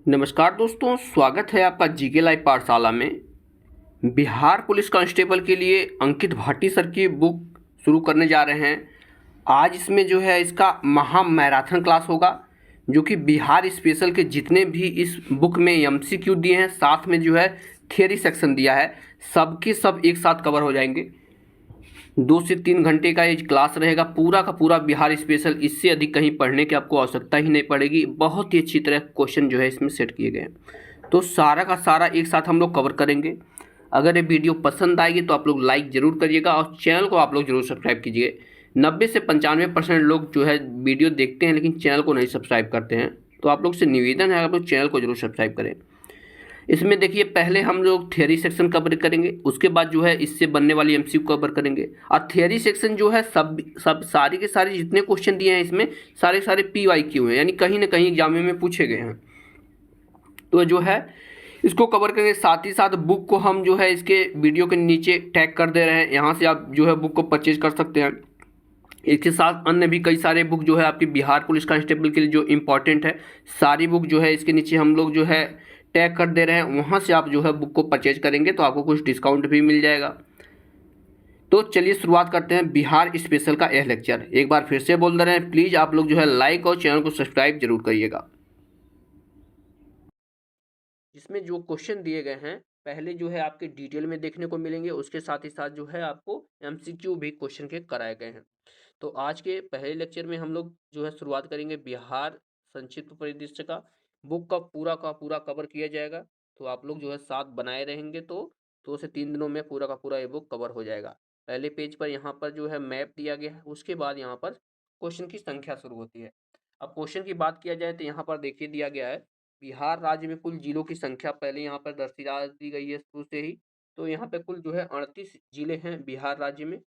नमस्कार दोस्तों, स्वागत है आपका जीके लाइव पाठशाला में। बिहार पुलिस कांस्टेबल के लिए अंकित भाटी सर की बुक शुरू करने जा रहे हैं। आज इसमें जो है इसका महा मैराथन क्लास होगा, जो कि बिहार स्पेशल के जितने भी इस बुक में एमसीक्यू दिए हैं, साथ में जो है थियरी सेक्शन दिया है, सबके सब एक साथ कवर हो जाएंगे। 2 से 3 घंटे का ये क्लास रहेगा, पूरा का पूरा बिहार स्पेशल। इससे अधिक कहीं पढ़ने की आपको आवश्यकता ही नहीं पड़ेगी। बहुत ही अच्छी तरह क्वेश्चन जो है इसमें सेट किए गए हैं, तो सारा का सारा एक साथ हम लोग कवर करेंगे। अगर ये वीडियो पसंद आएगी तो आप लोग लाइक ज़रूर करिएगा और चैनल को आप लोग ज़रूर सब्सक्राइब कीजिए। 90 से 95% लोग जो है वीडियो देखते हैं लेकिन चैनल को नहीं सब्सक्राइब करते हैं, तो आप लोग से निवेदन है आप लोग चैनल को जरूर सब्सक्राइब करें। इसमें देखिए, पहले हम लोग थियरी सेक्शन कवर करेंगे, उसके बाद जो है इससे बनने वाली एमसीक्यू कवर करेंगे। और थियरी सेक्शन जो है सब सारी के सारे जितने क्वेश्चन दिए हैं इसमें सारे सारे PYQ हैं, यानी कहीं ना कहीं एग्जाम में पूछे गए हैं। तो जो है इसको कवर करेंगे। साथ ही साथ बुक को हम जो है इसके वीडियो के नीचे टैग कर दे रहे हैं, यहाँ से आप जो है बुक को परचेज कर सकते हैं। इसके साथ अन्य भी कई सारे बुक जो है आपकी बिहार पुलिस कांस्टेबल के लिए जो इम्पोर्टेंट है, सारी बुक जो है इसके नीचे हम लोग जो है टैग कर दे रहे हैं। वहाँ से आप जो है बुक को परचेज करेंगे तो आपको कुछ डिस्काउंट भी मिल जाएगा। तो चलिए शुरुआत करते हैं बिहार स्पेशल का यह लेक्चर। एक बार फिर से बोल दे रहे हैं, प्लीज़ आप लोग जो है लाइक और चैनल को सब्सक्राइब जरूर करिएगा। जिसमें जो क्वेश्चन दिए गए हैं पहले जो है आपके डिटेल में देखने को मिलेंगे, उसके साथ ही साथ जो है आपको एमसीक्यू भी क्वेश्चन के कराए गए हैं। तो आज के पहले लेक्चर में हम लोग जो है शुरुआत करेंगे बिहार संक्षिप्त परिदृश्य का। बुक का पूरा कवर किया जाएगा, तो आप लोग जो है साथ बनाए रहेंगे तो 2 से 3 दिनों में पूरा का पूरा ये बुक कवर हो जाएगा। पहले पेज पर यहाँ पर जो है मैप दिया गया है, उसके बाद यहाँ पर क्वेश्चन की संख्या शुरू होती है। अब क्वेश्चन की बात किया जाए तो यहाँ पर देखिए दिया गया है बिहार राज्य में कुल जिलों की संख्या पहले यहाँ पर दर्शा दी गई है शुरू से ही। तो यहाँ पे कुल जो है 38 जिले हैं बिहार राज्य में,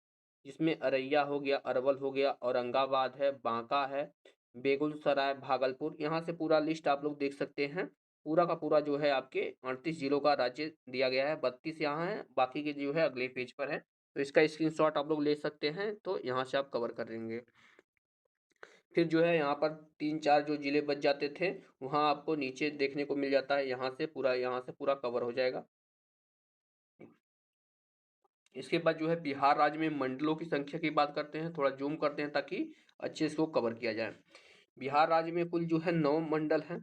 जिसमें अररिया हो गया, अरवल हो गया, औरंगाबाद है, बांका है, बेगूसराय, भागलपुर। यहाँ से पूरा लिस्ट आप लोग देख सकते हैं। पूरा का पूरा जो है आपके 38 जिलों का राज्य दिया गया है। 32 यहाँ है, बाकी के जो है अगले पेज पर है। तो इसका स्क्रीनशॉट आप लोग ले सकते हैं, तो यहाँ से आप कवर करेंगे। फिर जो है यहाँ पर 3-4 जो जिले बच जाते थे वहाँ आपको नीचे देखने को मिल जाता है। यहाँ से पूरा कवर हो जाएगा। इसके बाद जो है बिहार राज्य में मंडलों की संख्या की बात करते हैं, थोड़ा जूम करते हैं ताकि अच्छे से इसको कवर किया जाए। बिहार राज्य में कुल जो है 9 मंडल हैं।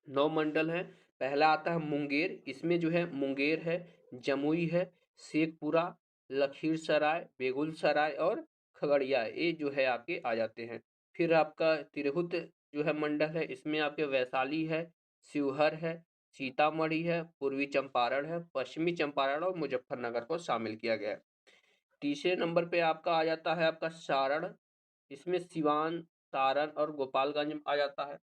9 मंडल हैं। पहला आता है मुंगेर, इसमें जो है मुंगेर है, जमुई है, शेखपुरा, लखीसराय, बेगूसराय और खगड़िया, ये जो है आपके आ जाते हैं। फिर आपका तिरहुत जो है मंडल है, इसमें आपके वैशाली है, शिवहर है, सीतामढ़ी है, पूर्वी चंपारण है, पश्चिमी चंपारण और मुजफ्फरनगर को शामिल किया गया है। तीसरे नंबर पे आपका आ जाता है आपका सारण, इसमें सिवान, सारण और गोपालगंज आ जाता है।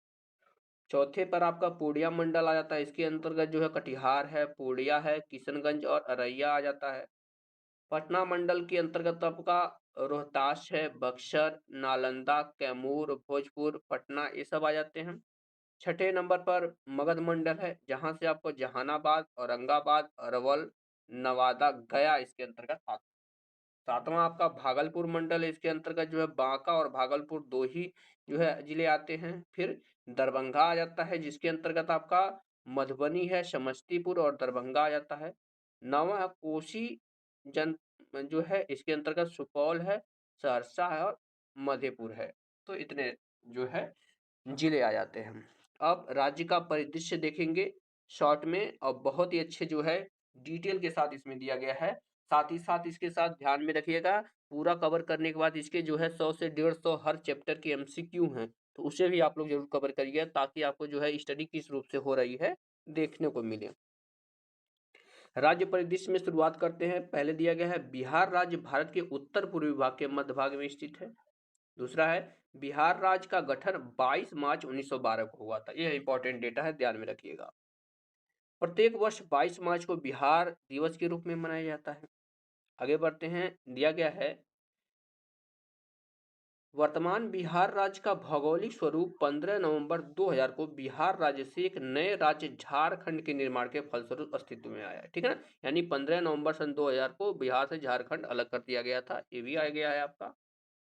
चौथे पर आपका पूर्णिया मंडल आ जाता है, इसके अंतर्गत जो है कटिहार है, पूर्णिया है, किशनगंज और अररिया आ जाता है। पटना मंडल के अंतर्गत आपका रोहतास है, बक्सर, नालंदा, कैमूर, भोजपुर, पटना, ये सब आ जाते हैं। छठे नंबर पर मगध मंडल है, जहां से आपको जहानाबाद, औरंगाबाद, अरवल, नवादा, गया इसके अंतर्गत आता है। सातवां आपका भागलपुर मंडल है, इसके अंतर्गत जो है बांका और भागलपुर दो ही जो है जिले आते हैं। फिर दरभंगा आ जाता है, जिसके अंतर्गत आपका मधुबनी है, समस्तीपुर और दरभंगा आ जाता है। नवा कोसी जन जो है इसके अंतर्गत सुपौल है, सहरसा है और मधेपुर है। तो इतने जो है जिले आ जाते हैं। अब राज्य का परिदृश्य देखेंगे शॉर्ट में, और बहुत ही अच्छे जो है डिटेल के साथ इसमें दिया गया है। साथ ही साथ इसके साथ ध्यान में रखिएगा, पूरा कवर करने के बाद इसके जो है 100 से 150 हर चैप्टर की एमसीक्यू हैं, तो उसे भी आप लोग जरूर कवर करिए ताकि आपको जो है स्टडी किस रूप से हो रही है देखने को मिले। राज्य परिदृश्य में शुरुआत करते हैं। पहले दिया गया है बिहार राज्य भारत के उत्तर पूर्वी भाग के मध्य भाग में स्थित है। दूसरा है बिहार राज्य का गठन 22 मार्च 1912 को हुआ था। यह इंपॉर्टेंट डेटा है, ध्यान में रखिएगा। प्रत्येक वर्ष 22 मार्च को बिहार दिवस के रूप में मनाया जाता है। आगे बढ़ते हैं। दिया गया है वर्तमान बिहार राज्य का भौगोलिक स्वरूप 15 नवंबर 2000 को बिहार राज्य से एक नए राज्य झारखंड के निर्माण के फलस्वरूप अस्तित्व में आया है। ठीक है ना, यानी 15 नवंबर सन 2000 को बिहार से झारखंड अलग कर दिया गया था। ये भी आ गया है आपका।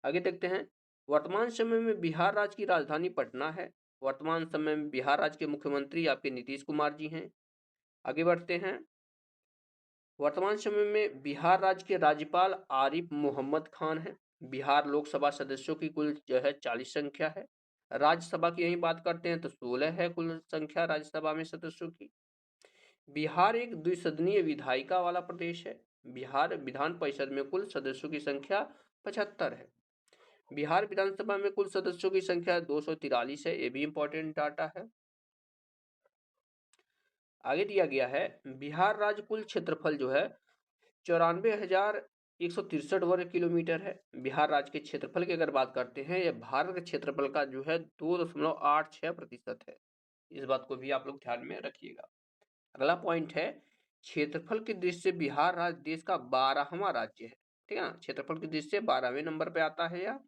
आगे देखते हैं। वर्तमान समय में बिहार राज्य की राजधानी पटना है। वर्तमान समय में बिहार राज्य के मुख्यमंत्री आपके नीतीश कुमार जी हैं। आगे बढ़ते हैं। वर्तमान समय में बिहार राज्य के राज्यपाल आरिफ मोहम्मद खान हैं। बिहार लोकसभा सदस्यों की कुल जो है 40 संख्या है। राज्यसभा की यही बात करते हैं तो 16 है कुल संख्या राज्यसभा में सदस्यों की। बिहार एक द्विसदनीय विधायिका वाला प्रदेश है। बिहार विधान परिषद में कुल सदस्यों की संख्या 75 है। बिहार विधानसभा में कुल सदस्यों की संख्या 243 है। ये भी इंपॉर्टेंट डाटा है। आगे दिया गया है बिहार राज्य कुल क्षेत्रफल जो है 94,163 वर्ग किलोमीटर है। बिहार राज्य के क्षेत्रफल की अगर बात करते हैं, यह भारत के क्षेत्रफल का जो है 2.86% है। इस बात को भी आप लोग ध्यान में रखिएगा। अगला पॉइंट है क्षेत्रफल की दृष्टि से बिहार राज्य देश का 12वां राज्य है। ठीक है ना, क्षेत्रफल की दृष्टि से 12वें नंबर पे आता है यह।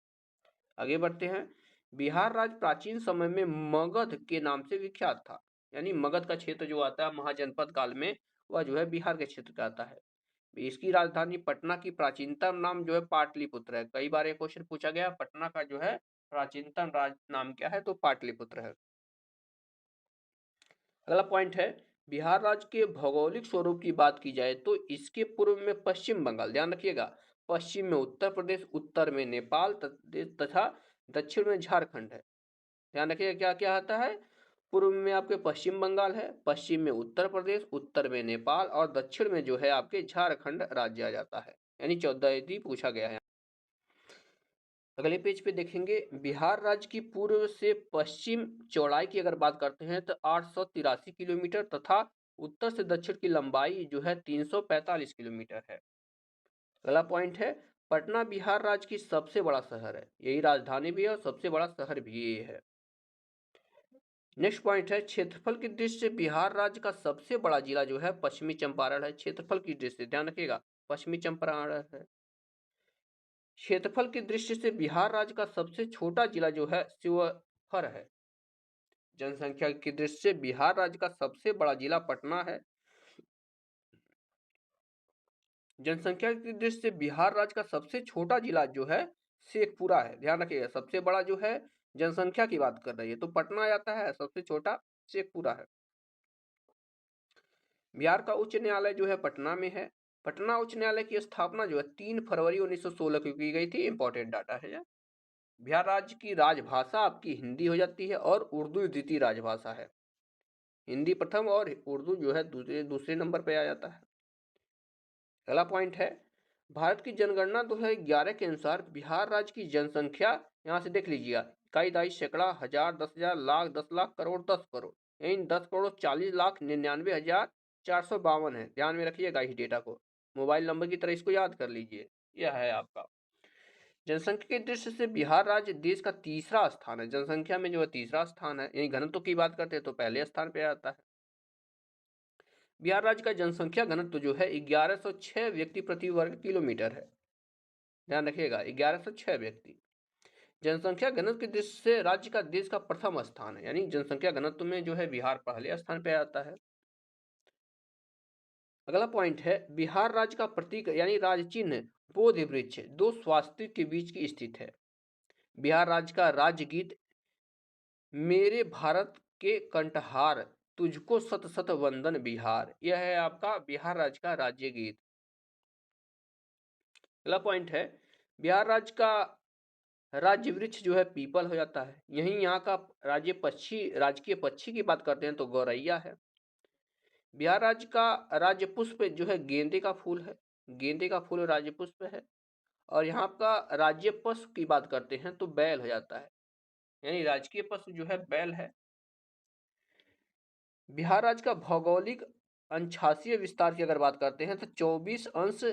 आगे बढ़ते हैं। बिहार राज्य प्राचीन समय में मगध के नाम से विख्यात था। यानी मगध का क्षेत्र जो आता है महाजनपद काल में, वह जो है बिहार के क्षेत्र का आता है। इसकी राजधानी पटना की प्राचीनतम नाम जो है पाटलिपुत्र है। कई बार ये क्वेश्चन पूछा गया, पटना का जो है प्राचीनतम राज नाम क्या है, तो पाटलिपुत्र है। अगला पॉइंट है बिहार राज्य के भौगोलिक स्वरूप की बात की जाए तो इसके पूर्व में पश्चिम बंगाल, ध्यान रखिएगा, पश्चिम में उत्तर प्रदेश, उत्तर में नेपाल तथा दक्षिण में झारखंड है। ध्यान रखिएगा क्या क्या आता है। पूर्व में आपके पश्चिम बंगाल है, पश्चिम में उत्तर प्रदेश, उत्तर में नेपाल और दक्षिण में जो है आपके झारखंड राज्य आ जाता है। यानी 14 यदि पूछा गया है। अगले पेज पे देखेंगे बिहार राज्य की पूर्व से पश्चिम चौड़ाई की अगर बात करते हैं तो 883 किलोमीटर तथा उत्तर से दक्षिण की लंबाई जो है 345 किलोमीटर है। अगला पॉइंट है पटना बिहार राज्य की सबसे बड़ा शहर है। यही राजधानी भी है और सबसे बड़ा शहर भी ये है। नेक्स्ट पॉइंट है क्षेत्रफल की दृष्टि से बिहार राज्य का सबसे बड़ा जिला जो है पश्चिमी चंपारण है। क्षेत्रफल की दृष्टि से ध्यान रखिएगा, पश्चिमी चंपारण है। क्षेत्रफल की दृष्टि से बिहार राज्य का सबसे छोटा जिला जो है शिवहर है। जनसंख्या की दृष्टि से बिहार राज्य का सबसे बड़ा जिला पटना है। जनसंख्या की दृष्टि से बिहार राज्य का सबसे छोटा जिला जो है शेखपुरा है। ध्यान रखिएगा, सबसे बड़ा जो है जनसंख्या की बात कर रही है तो पटना आता है, सबसे छोटा शेखपुरा है। बिहार का उच्च न्यायालय जो है पटना में है। पटना उच्च न्यायालय की स्थापना जो है 3 फरवरी 1916 को की गई थी। इंपॉर्टेंट डाटा है। बिहार राज्य की राजभाषा आपकी हिंदी हो जाती है और उर्दू द्वितीय राजभाषा है। हिंदी प्रथम और उर्दू जो है दूसरे दूसरे नंबर पे आ जाता है। अगला पॉइंट है भारत की जनगणना 2011 के अनुसार बिहार राज्य की जनसंख्या, यहाँ से देख लीजिएगा, इकाई दाई सैकड़ा हजार 10,000 लाख 10 लाख करोड़ 10 करोड़, यानी 10,40,99,452 है। ध्यान में रखिएगा इस डेटा को, मोबाइल नंबर की तरह इसको याद कर लीजिए। यह है आपका जनसंख्या की दृष्टि से बिहार राज्य देश का तीसरा स्थान है। जनसंख्या में जो है तीसरा स्थान है। यही घनत्व की बात करते हैं तो पहले स्थान पे आता है। बिहार राज्य का जनसंख्या घनत्व जो है 1106 व्यक्ति प्रति वर्ग किलोमीटर है। ध्यान रखिएगा 1106 व्यक्ति। जनसंख्या घनत्व की दृष्टि से राज्य का देश का प्रथम स्थान है। यानी जनसंख्या घनत्व में जो है बिहार पहले स्थान पे आता है। अगला पॉइंट है बिहार राज्य का प्रतीक यानी राज्य चिन्ह बोधि वृक्ष दो स्वास्तिक के बीच की स्थित है। बिहार राज्य का राज्य गीत मेरे भारत के कंठहार तुझको सत सत वंदन बिहार, यह है आपका बिहार राज्य का राज्य गीत। अगला पॉइंट है बिहार राज्य का राज्य वृक्ष जो है पीपल हो जाता है। यहीं यहाँ का राजकीय पक्षी की बात करते हैं तो गौरैया है। बिहार राज्य का राज्य पुष्प जो है गेंदे का फूल है। गेंदे का फूल राज्य पुष्प है। और यहाँ का राज्य पशु की बात करते हैं तो बैल हो जाता है। यानी राजकीय पशु जो है बैल है। बिहार राज्य का भौगोलिक अंशांशीय विस्तार की अगर बात करते हैं तो 24 अंश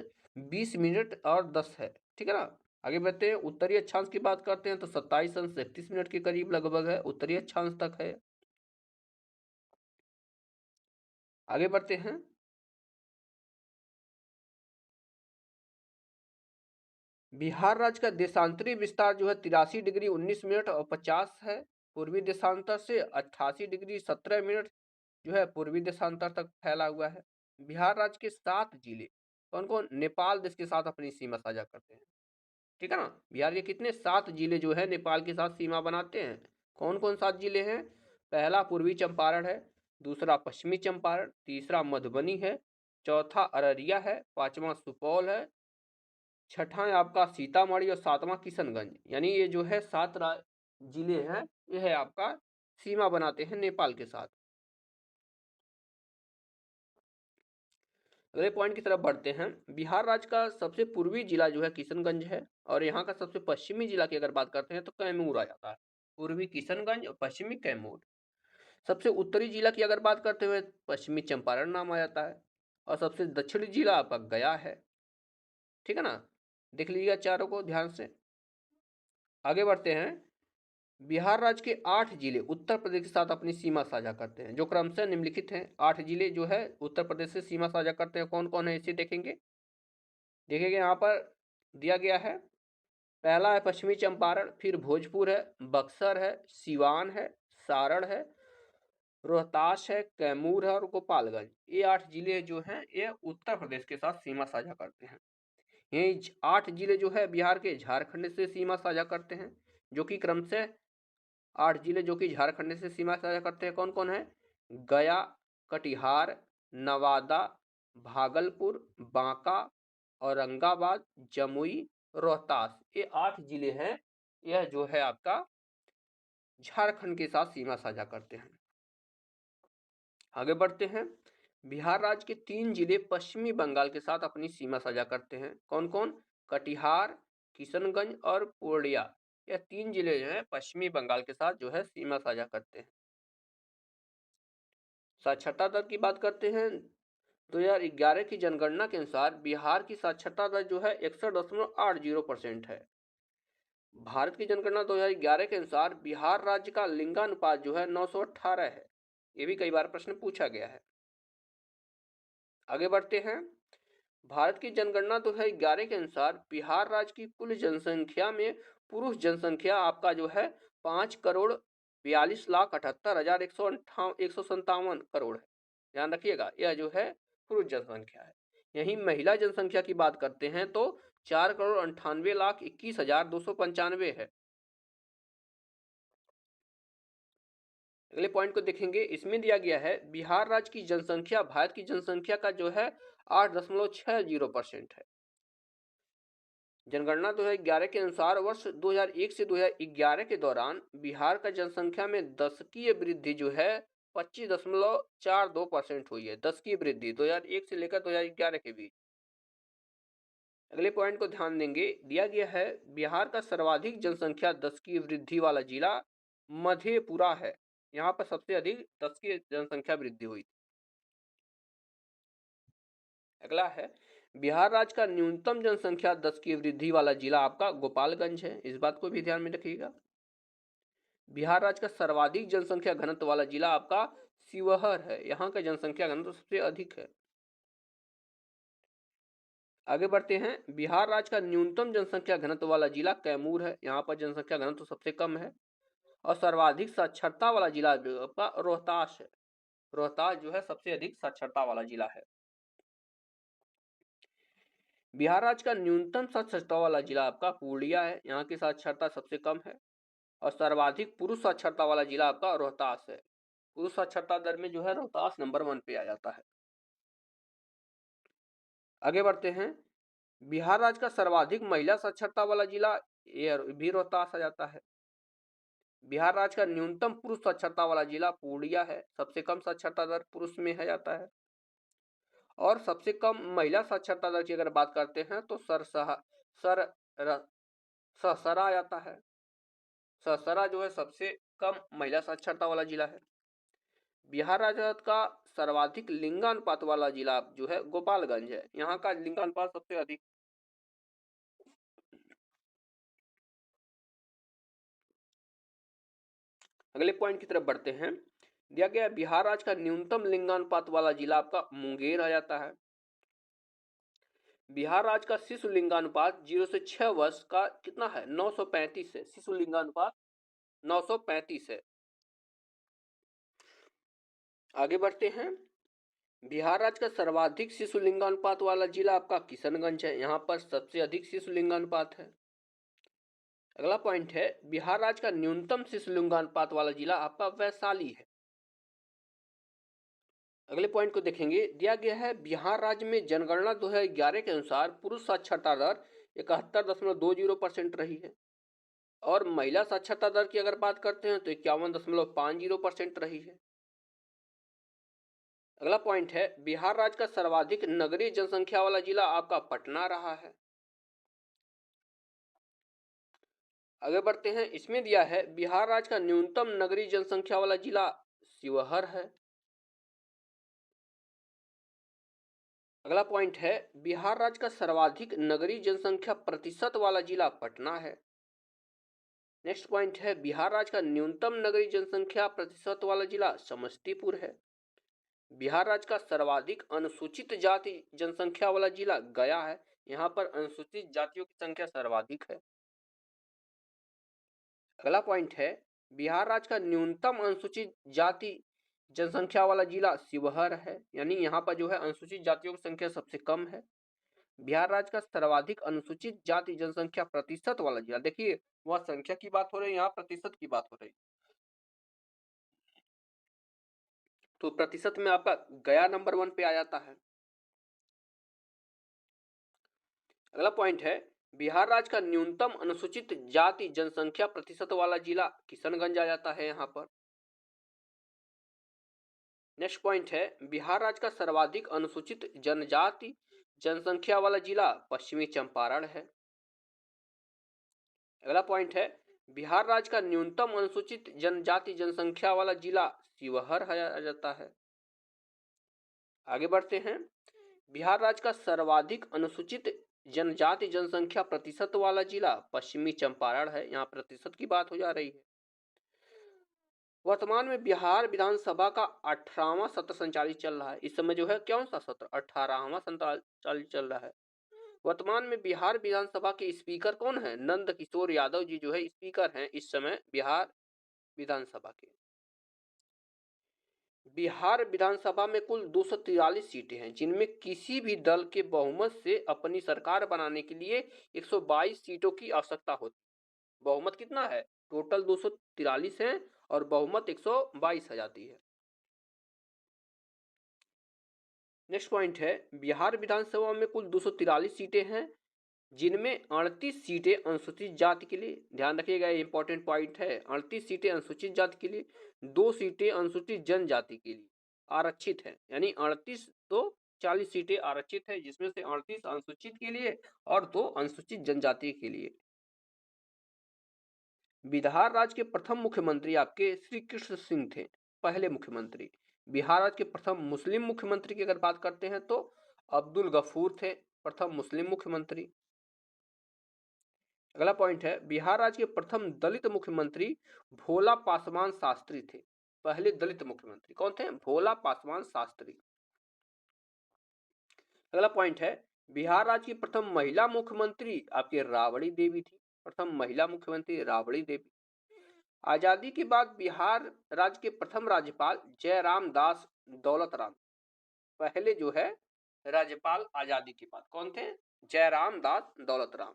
20 मिनट और 10 है। ठीक है ना। आगे बढ़ते हैं उत्तरी अक्षांश की बात करते हैं तो 27 अंश 31 मिनट के करीब लगभग है, उत्तरी अक्षांश तक है। आगे बढ़ते हैं बिहार राज्य का देशांतरी विस्तार जो है 83 डिग्री 19 मिनट और 50 है पूर्वी देशांतर से, 88 डिग्री 17 मिनट जो है पूर्वी देशांतर तक फैला हुआ है। बिहार राज्य के 7 जिले कौन कौन नेपाल देश के साथ अपनी सीमा साझा करते हैं। ठीक है ना। बिहार के कितने 7 जिले जो है नेपाल के साथ सीमा बनाते हैं। कौन कौन 7 जिले हैं? पहला पूर्वी चंपारण है, दूसरा पश्चिमी चंपारण, तीसरा मधुबनी है, चौथा अररिया है, पांचवा सुपौल है, छठा है आपका सीतामढ़ी और सातवां किशनगंज। यानी ये जो है 7 जिले हैं, ये है आपका सीमा बनाते हैं नेपाल के साथ। अगले पॉइंट की तरफ बढ़ते हैं। बिहार राज्य का सबसे पूर्वी जिला जो है किशनगंज है, और यहाँ का सबसे पश्चिमी जिला की अगर बात करते हैं तो कैमूर आ जाता है। पूर्वी किशनगंज और पश्चिमी कैमूर। सबसे उत्तरी जिला की अगर बात करते हुए पश्चिमी चंपारण नाम आ जाता है, और सबसे दक्षिणी जिला आपका गया है। ठीक है ना, देख लीजिएगा चारों को ध्यान से। आगे बढ़ते हैं। बिहार राज्य के 8 जिले उत्तर प्रदेश के साथ अपनी सीमा साझा करते हैं, जो क्रमशः निम्नलिखित हैं। 8 जिले जो है उत्तर प्रदेश से सीमा साझा करते हैं, कौन कौन है इसे देखेंगे। देखिएगा यहाँ पर दिया गया है। पहला है पश्चिमी चंपारण, फिर भोजपुर है, बक्सर है, सिवान है, सारण है, रोहतास है, कैमूर है और गोपालगंज। ये 8 जिले जो हैं ये उत्तर प्रदेश के साथ सीमा साझा करते हैं। ये 8 जिले जो है बिहार के झारखंड से सीमा साझा करते हैं, जो कि क्रमशः 8 जिले जो कि झारखंड से सीमा साझा करते हैं, कौन कौन है? गया, कटिहार, नवादा, भागलपुर, बांका, औरंगाबाद, जमुई, रोहतास। ये 8 जिले हैं, यह जो है आपका झारखंड के साथ सीमा साझा करते हैं। आगे बढ़ते हैं। बिहार राज्य के 3 जिले पश्चिमी बंगाल के साथ अपनी सीमा साझा करते हैं, कौन कौन? कटिहार, किशनगंज और पूर्णिया। यह 3 जिले जो हैं पश्चिमी बंगाल के साथ जो है सीमा साझा करते हैं। साक्षरता दर की बात करते हैं। 2011 की जनगणना के अनुसार बिहार की साक्षरता दर जो है 61.80% है। भारत की जनगणना 2011 के अनुसार बिहार राज्य का लिंगानुपात जो है 918 है। ये भी कई बार प्रश्न पूछा गया है। आगे बढ़ते हैं। भारत की जनगणना 2011 के अनुसार बिहार राज्य की कुल जनसंख्या में पुरुष जनसंख्या आपका जो है 5,42,78,157 करोड़ है। ध्यान रखिएगा, यह जो है पुरुष जनसंख्या है। यही महिला जनसंख्या की बात करते हैं तो 4,98,21,295 है। अगले पॉइंट को देखेंगे। इसमें दिया गया है बिहार राज्य की जनसंख्या भारत की जनसंख्या का जो है 8.60% है। जनगणना 2011 के अनुसार वर्ष 2001 से 2011 के दौरान बिहार का जनसंख्या में दशकीय वृद्धि जो है 25.42% हुई है। दशकीय वृद्धि 2001 से लेकर 2011 के बीच। अगले पॉइंट को ध्यान देंगे। दिया गया है बिहार का सर्वाधिक जनसंख्या दशकीय वृद्धि वाला जिला मधेपुरा है। यहाँ पर सबसे अधिक दशकीय जनसंख्या वृद्धि हुई। अगला है बिहार राज्य का न्यूनतम जनसंख्या 10 की वृद्धि वाला जिला आपका गोपालगंज है। इस बात को भी ध्यान में रखिएगा। बिहार राज्य का सर्वाधिक जनसंख्या घनत्व वाला जिला आपका शिवहर है। यहाँ का जनसंख्या घनत्व सबसे अधिक है। आगे बढ़ते हैं। बिहार राज्य का न्यूनतम जनसंख्या घनत्व वाला जिला कैमूर है। यहाँ पर जनसंख्या घनत्व सबसे कम है। और सर्वाधिक साक्षरता वाला जिला आपका रोहतास है। रोहतास जो है सबसे अधिक साक्षरता वाला जिला है। बिहार राज्य का न्यूनतम साक्षरता वाला जिला आपका पूर्णिया है। यहाँ की साक्षरता सबसे कम है। और सर्वाधिक पुरुष साक्षरता वाला जिला आपका रोहतास है। पुरुष साक्षरता दर में जो है रोहतास नंबर 1 पे आ जाता है। आगे बढ़ते हैं। बिहार राज्य का सर्वाधिक महिला साक्षरता वाला जिला ये भी रोहतास आ जाता है। बिहार राज्य का न्यूनतम पुरुष साक्षरता वाला जिला पूर्णिया है। सबसे कम साक्षरता दर पुरुष में है जाता है। और सबसे कम महिला साक्षरता दर की अगर बात करते हैं तो ससरा आ जाता है। ससरा जो है सबसे कम महिला साक्षरता वाला जिला है। बिहार राज्य का सर्वाधिक लिंगानुपात वाला जिला जो है गोपालगंज है। यहाँ का लिंगानुपात सबसे अधिक। अगले पॉइंट की तरफ बढ़ते हैं। दिया गया बिहार राज्य का न्यूनतम लिंगानुपात वाला जिला आपका मुंगेर आ जाता है। बिहार राज्य का शिशु लिंगानुपात 0 से 6 वर्ष का कितना है? 935 है। शिशु लिंगानुपात 935 है। आगे बढ़ते हैं। बिहार राज्य का सर्वाधिक शिशु लिंगानुपात वाला जिला आपका किशनगंज है। यहाँ पर सबसे अधिक शिशु लिंगानुपात है। अगला पॉइंट है बिहार राज्य का न्यूनतम शिशु लिंगानुपात वाला जिला आपका वैशाली है। अगले पॉइंट को देखेंगे, दिया गया है बिहार राज्य में जनगणना 2011 के अनुसार पुरुष साक्षरता दर 71.20% रही है और महिला साक्षरता दर की अगर बात करते हैं तो 51.50% रही है। अगला पॉइंट है बिहार राज्य का सर्वाधिक नगरीय जनसंख्या वाला जिला आपका पटना रहा है। आगे बढ़ते हैं, इसमें दिया है बिहार राज्य का न्यूनतम नगरीय जनसंख्या वाला जिला शिवहर है। अगला पॉइंट है बिहार राज्य का सर्वाधिक नगरीय जनसंख्या प्रतिशत वाला जिला पटना है। नेक्स्ट पॉइंट है बिहार राज्य का न्यूनतम नगरीय जनसंख्या प्रतिशत वाला जिला समस्तीपुर है। बिहार राज्य का सर्वाधिक अनुसूचित जाति जनसंख्या वाला जिला गया है। यहाँ पर अनुसूचित जातियों की संख्या सर्वाधिक है। अगला पॉइंट है बिहार राज्य का न्यूनतम अनुसूचित जाति जनसंख्या वाला जिला शिवहर है, यानी यहाँ पर जो है अनुसूचित जातियों की संख्या सबसे कम है। बिहार राज्य का सर्वाधिक अनुसूचित जाति जनसंख्या प्रतिशत वाला जिला, देखिए वह संख्या की बात हो रही है, यहाँ प्रतिशत की बात हो रही है, तो प्रतिशत में आपका गया नंबर 1 पे आ जाता है। अगला पॉइंट है बिहार राज्य का न्यूनतम अनुसूचित जाति जनसंख्या प्रतिशत वाला जिला किशनगंज आ जाता है यहाँ पर। नेक्स्ट पॉइंट है बिहार राज्य का सर्वाधिक अनुसूचित जनजाति जनसंख्या वाला जिला पश्चिमी चंपारण है। अगला पॉइंट है बिहार राज्य का न्यूनतम अनुसूचित जनजाति जनसंख्या वाला जिला शिवहर आ जाता है। आगे बढ़ते हैं, बिहार राज्य का सर्वाधिक अनुसूचित जनजाति जनसंख्या प्रतिशत वाला जिला पश्चिमी चंपारण है, यहाँ प्रतिशत की बात हो जा रही है। वर्तमान में बिहार विधानसभा का 18वां सत्र संचालित चल रहा है। इस समय जो है कौन सा सत्र, 18वां संचालित चल रहा है। वर्तमान में बिहार विधानसभा के स्पीकर कौन है, नंद किशोर यादव जी जो है स्पीकर हैं इस समय बिहार विधानसभा के। बिहार विधानसभा में कुल 243 सीटें हैं, जिनमें किसी भी दल के बहुमत से अपनी सरकार बनाने के लिए 122 सीटों की आवश्यकता होती है। बहुमत कितना है, टोटल 243 है और बहुमत 122 आ जाती है। नेक्स्ट पॉइंट है बिहार विधानसभा में कुल 243 सीटें हैं, जिनमें 38 सीटें अनुसूचित जाति के लिए, ध्यान रखिएगा ये इंपॉर्टेंट पॉइंट है, 38 सीटें अनुसूचित जाति के लिए, 2 सीटें अनुसूचित जनजाति के लिए आरक्षित है, यानी 38 तो 40 सीटें आरक्षित है, जिसमें से 38 अनुसूचित के लिए और 2 अनुसूचित जनजाति के लिए। बिहार राज्य के प्रथम मुख्यमंत्री आपके श्री कृष्ण सिंह थे, पहले मुख्यमंत्री। बिहार राज्य के प्रथम मुस्लिम मुख्यमंत्री की अगर बात करते हैं तो अब्दुल गफूर थे, प्रथम मुस्लिम मुख्यमंत्री। अगला पॉइंट है बिहार राज्य के प्रथम दलित मुख्यमंत्री भोला पासवान शास्त्री थे, पहले दलित मुख्यमंत्री कौन थे, भोला पासवान शास्त्री। अगला पॉइंट है बिहार राज्य की प्रथम महिला मुख्यमंत्री आपके राबड़ी देवी थी, प्रथम महिला मुख्यमंत्री राबड़ी देवी। आजादी के बाद बिहार राज्य के प्रथम राज्यपाल जयराम दास दौलत राम, पहले जो है राज्यपाल आजादी के बाद कौन थे, जयराम दास दौलत राम।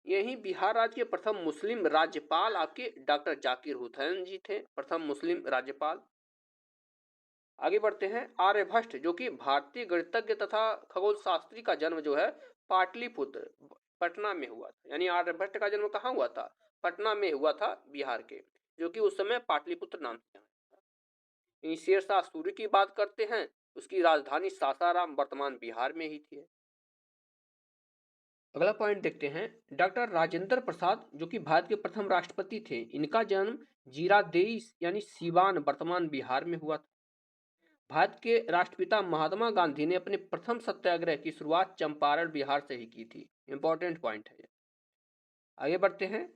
यही बिहार राज्य के प्रथम मुस्लिम राज्यपाल आपके डॉक्टर जाकिर हुसैन जी थे, प्रथम मुस्लिम राज्यपाल। आगे बढ़ते हैं, आर्यभट्ट जो कि भारतीय गणितज्ञ तथा खगोल शास्त्री का जन्म जो है पाटलिपुत्र पटना में हुआ था, यानी आर्यभट्ट का जन्म कहाँ हुआ था, पटना में हुआ था बिहार के, जो कि उस समय पाटलिपुत्र नाम से। शेरशाह सूरी की बात करते हैं, उसकी राजधानी सासाराम वर्तमान बिहार में ही थी। अगला पॉइंट देखते हैं, डॉक्टर राजेंद्र प्रसाद जो कि भारत के प्रथम राष्ट्रपति थे, इनका जन्म जीरादेई यानी सीवान वर्तमान बिहार में हुआ था। भारत के राष्ट्रपिता महात्मा गांधी ने अपने प्रथम सत्याग्रह की शुरुआत चंपारण बिहार से ही की थी, इंपॉर्टेंट पॉइंट है। आगे बढ़ते हैं,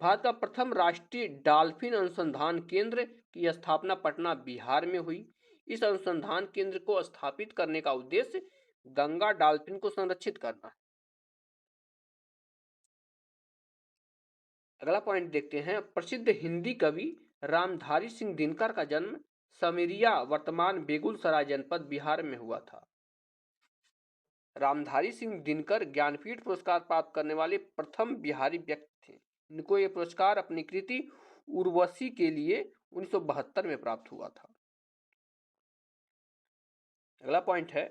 भारत का प्रथम राष्ट्रीय डॉल्फिन अनुसंधान केंद्र की स्थापना पटना बिहार में हुई। इस अनुसंधान केंद्र को स्थापित करने का उद्देश्य गंगा डॉल्फिन को संरक्षित करना है। अगला पॉइंट देखते हैं, प्रसिद्ध हिंदी कवि रामधारी सिंह दिनकर का जन्म समीरिया वर्तमान बेगूसराय जनपद बिहार में हुआ था। रामधारी सिंह दिनकर ज्ञानपीठ पुरस्कार प्राप्त करने वाले प्रथम बिहारी व्यक्ति थे। इनको ये पुरस्कार अपनी कृति उर्वशी के लिए 1972 में प्राप्त हुआ था। अगला पॉइंट है,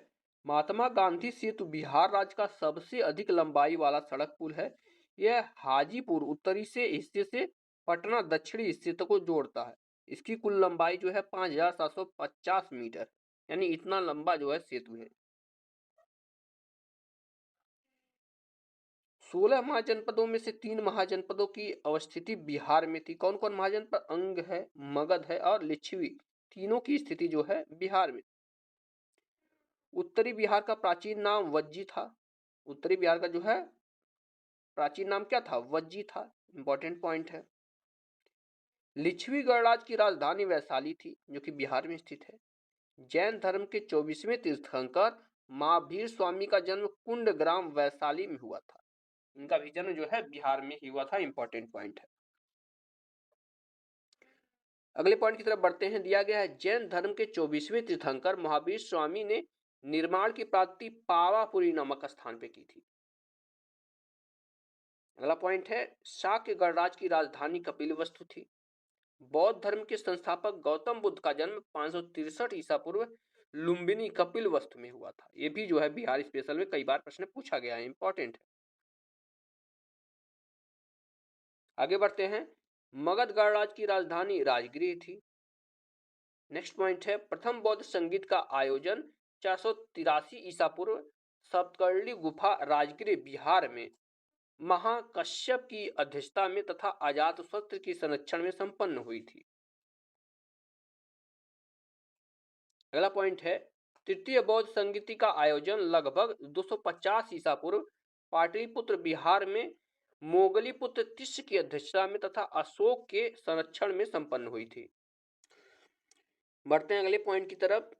महात्मा गांधी सेतु बिहार राज्य का सबसे अधिक लंबाई वाला सड़क पुल है। यह हाजीपुर उत्तरी से हिस्से से पटना दक्षिणी हिस्से तक को जोड़ता है। इसकी कुल लंबाई जो है 5750 मीटर, यानी इतना लंबा जो है सेतु है। 16 महाजनपदों में से 3 महाजनपदों की अवस्थिति बिहार में थी। कौन कौन महाजनपद? अंग है, मगध है और लिच्छवी, तीनों की स्थिति जो है बिहार में। उत्तरी बिहार का प्राचीन नाम वज्जी था। उत्तरी बिहार का जो है प्राचीन नाम क्या था? वज्जी था। इंपॉर्टेंट पॉइंट है। लिच्छवी गणराज्य की राजधानी वैशाली थी, जो कि बिहार में स्थित है। जैन धर्म के 24वें तीर्थंकर महावीर स्वामी का जन्म कुंड ग्राम वैशाली में हुआ था। इनका भी जन्म जो है बिहार में ही हुआ था। इंपॉर्टेंट पॉइंट है। अगले पॉइंट की तरफ बढ़ते हैं। दिया गया है, जैन धर्म के 24वें तीर्थंकर महावीर स्वामी ने निर्माण की प्राप्ति पावापुरी नामक स्थान पे की थी। अगला पॉइंट है, शाक्य गणराज्य की राजधानी कपिलवस्तु थी। बौद्ध धर्म के संस्थापक गौतम बुद्ध का जन्म 563 ईसा पूर्व लुम्बिनी कपिलवस्तु में हुआ था। ये भी जो है बिहार स्पेशल में कई बार प्रश्न पूछा गया है। इंपॉर्टेंट है। आगे बढ़ते हैं। मगध गणराज्य की राजधानी राजगृह थी। नेक्स्ट पॉइंट है, प्रथम बौद्ध संगीत का आयोजन 483 ईसा पूर्व सप्तकर्णी गुफा राजगृह बिहार में महाकश्यप की अध्यक्षता में तथा अजातशत्रु की संरक्षण में संपन्न हुई थी। अगला पॉइंट है, तृतीय बौद्ध संगीति का आयोजन लगभग 250 ईसा पूर्व पाटलिपुत्र बिहार में मोगलीपुत्र तिष्य की अध्यक्षता में तथा अशोक के संरक्षण में संपन्न हुई थी। बढ़ते हैं अगले पॉइंट की तरफ।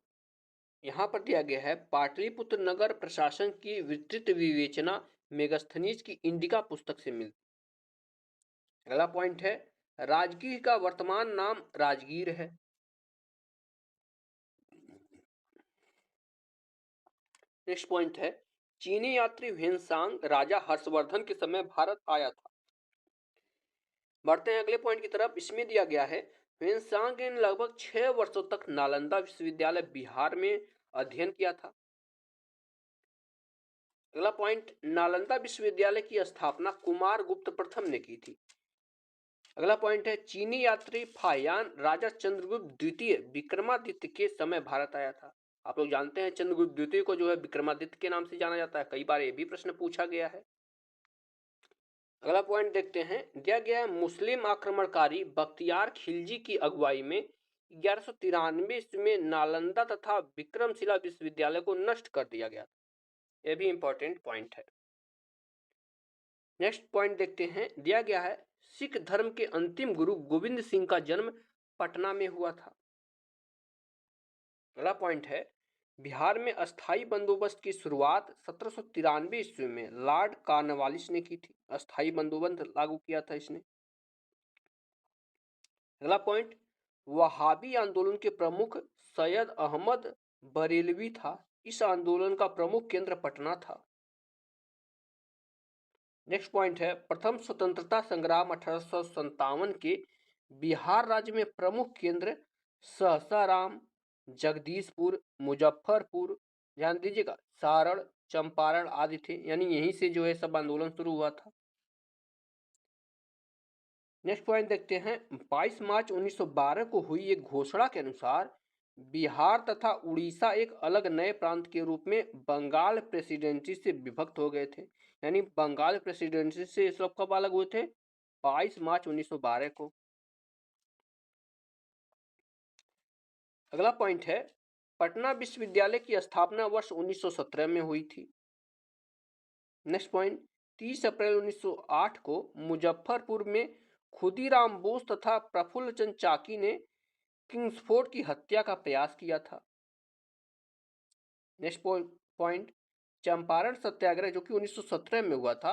यहां पर दिया गया है, पाटलिपुत्र नगर प्रशासन की विस्तृत विवेचना मेगास्थनीज की इंडिका पुस्तक से मिलती। अगला पॉइंट है, राजगीर का वर्तमान नाम राजगीर है। नेक्स्ट पॉइंट है, चीनी यात्री ह्वेनसांग राजा हर्षवर्धन के समय भारत आया था। बढ़ते हैं अगले पॉइंट की तरफ। इसमें दिया गया है, ह्वेनसांग ने लगभग 6 वर्षों तक नालंदा विश्वविद्यालय बिहार में अध्ययन किया था। अगला पॉइंट, नालंदा विश्वविद्यालय की स्थापना कुमार गुप्त प्रथम ने की थी। अगला पॉइंट है, चीनी यात्री फायान राजा चंद्रगुप्त द्वितीय विक्रमादित्य के समय भारत आया था। आप लोग जानते हैं चंद्रगुप्त द्वितीय को जो है विक्रमादित्य के नाम से जाना जाता है। कई बार ये भी प्रश्न पूछा गया है। अगला पॉइंट देखते हैं। दिया गया है, मुस्लिम आक्रमणकारी बख्तियार खिलजी की अगुवाई में 1193 में नालंदा तथा विक्रमशिला विश्वविद्यालय को नष्ट कर दिया गया। यह भी इंपॉर्टेंट पॉइंट है। नेक्स्ट पॉइंट देखते हैं। दिया गया है, सिख धर्म के अंतिम गुरु गोविंद सिंह का जन्म पटना में हुआ था। अगला पॉइंट है, बिहार में अस्थाई बंदोबस्त की शुरुआत 1793 ईस्वी में लॉर्ड कॉर्नवालिस ने की थी। अस्थाई बंदोबस्त लागू किया था इसने। अगला पॉइंट, वहाबी आंदोलन के प्रमुख सैयद अहमद बरेलवी था। इस आंदोलन का प्रमुख केंद्र पटना था। नेक्स्ट पॉइंट है, प्रथम स्वतंत्रता संग्राम 1857 के बिहार राज्य में प्रमुख केंद्र सहसाराम, जगदीशपुर, मुजफ्फरपुर, ध्यान दीजिएगा, सारण, चंपारण आदि थे। यानी यहीं से जो है सब आंदोलन शुरू हुआ था। नेक्स्ट पॉइंट देखते हैं। 22 मार्च 1912 को हुई एक घोषणा के अनुसार बिहार तथा उड़ीसा एक अलग नए प्रांत के रूप में बंगाल प्रेसिडेंसी से विभक्त हो गए थे। यानी बंगाल प्रेसिडेंसी से ये सब कब अलग हुए थे? 22 मार्च 1912 को। अगला पॉइंट है, पटना विश्वविद्यालय की स्थापना वर्ष 1917 में हुई थी। नेक्स्ट पॉइंट, 30 अप्रैल 1908 को मुजफ्फरपुर में खुदीराम बोस तथा प्रफुल्ल चंद्र चाकी ने किंग्सफोर्ड की हत्या का प्रयास किया था। नेक्स्ट पॉइंट, चंपारण सत्याग्रह जो कि 1917 में हुआ था,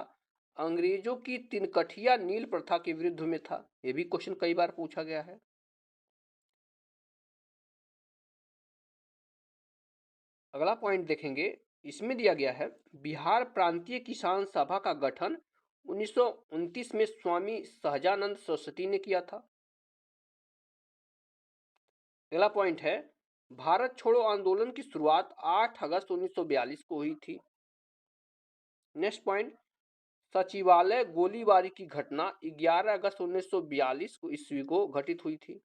अंग्रेजों की तिनकठिया नील प्रथा के विरुद्ध में था। यह भी क्वेश्चन कई बार पूछा गया है। अगला पॉइंट देखेंगे, इसमें दिया गया है बिहार प्रांतीय किसान सभा का गठन 1929 में स्वामी सहजानंद सरस्वती ने किया था। अगला पॉइंट है भारत छोड़ो आंदोलन की शुरुआत 8 अगस्त 1942 को हुई थी। नेक्स्ट पॉइंट सचिवालय गोलीबारी की घटना 11 अगस्त 1942 को ईस्वी को घटित हुई थी।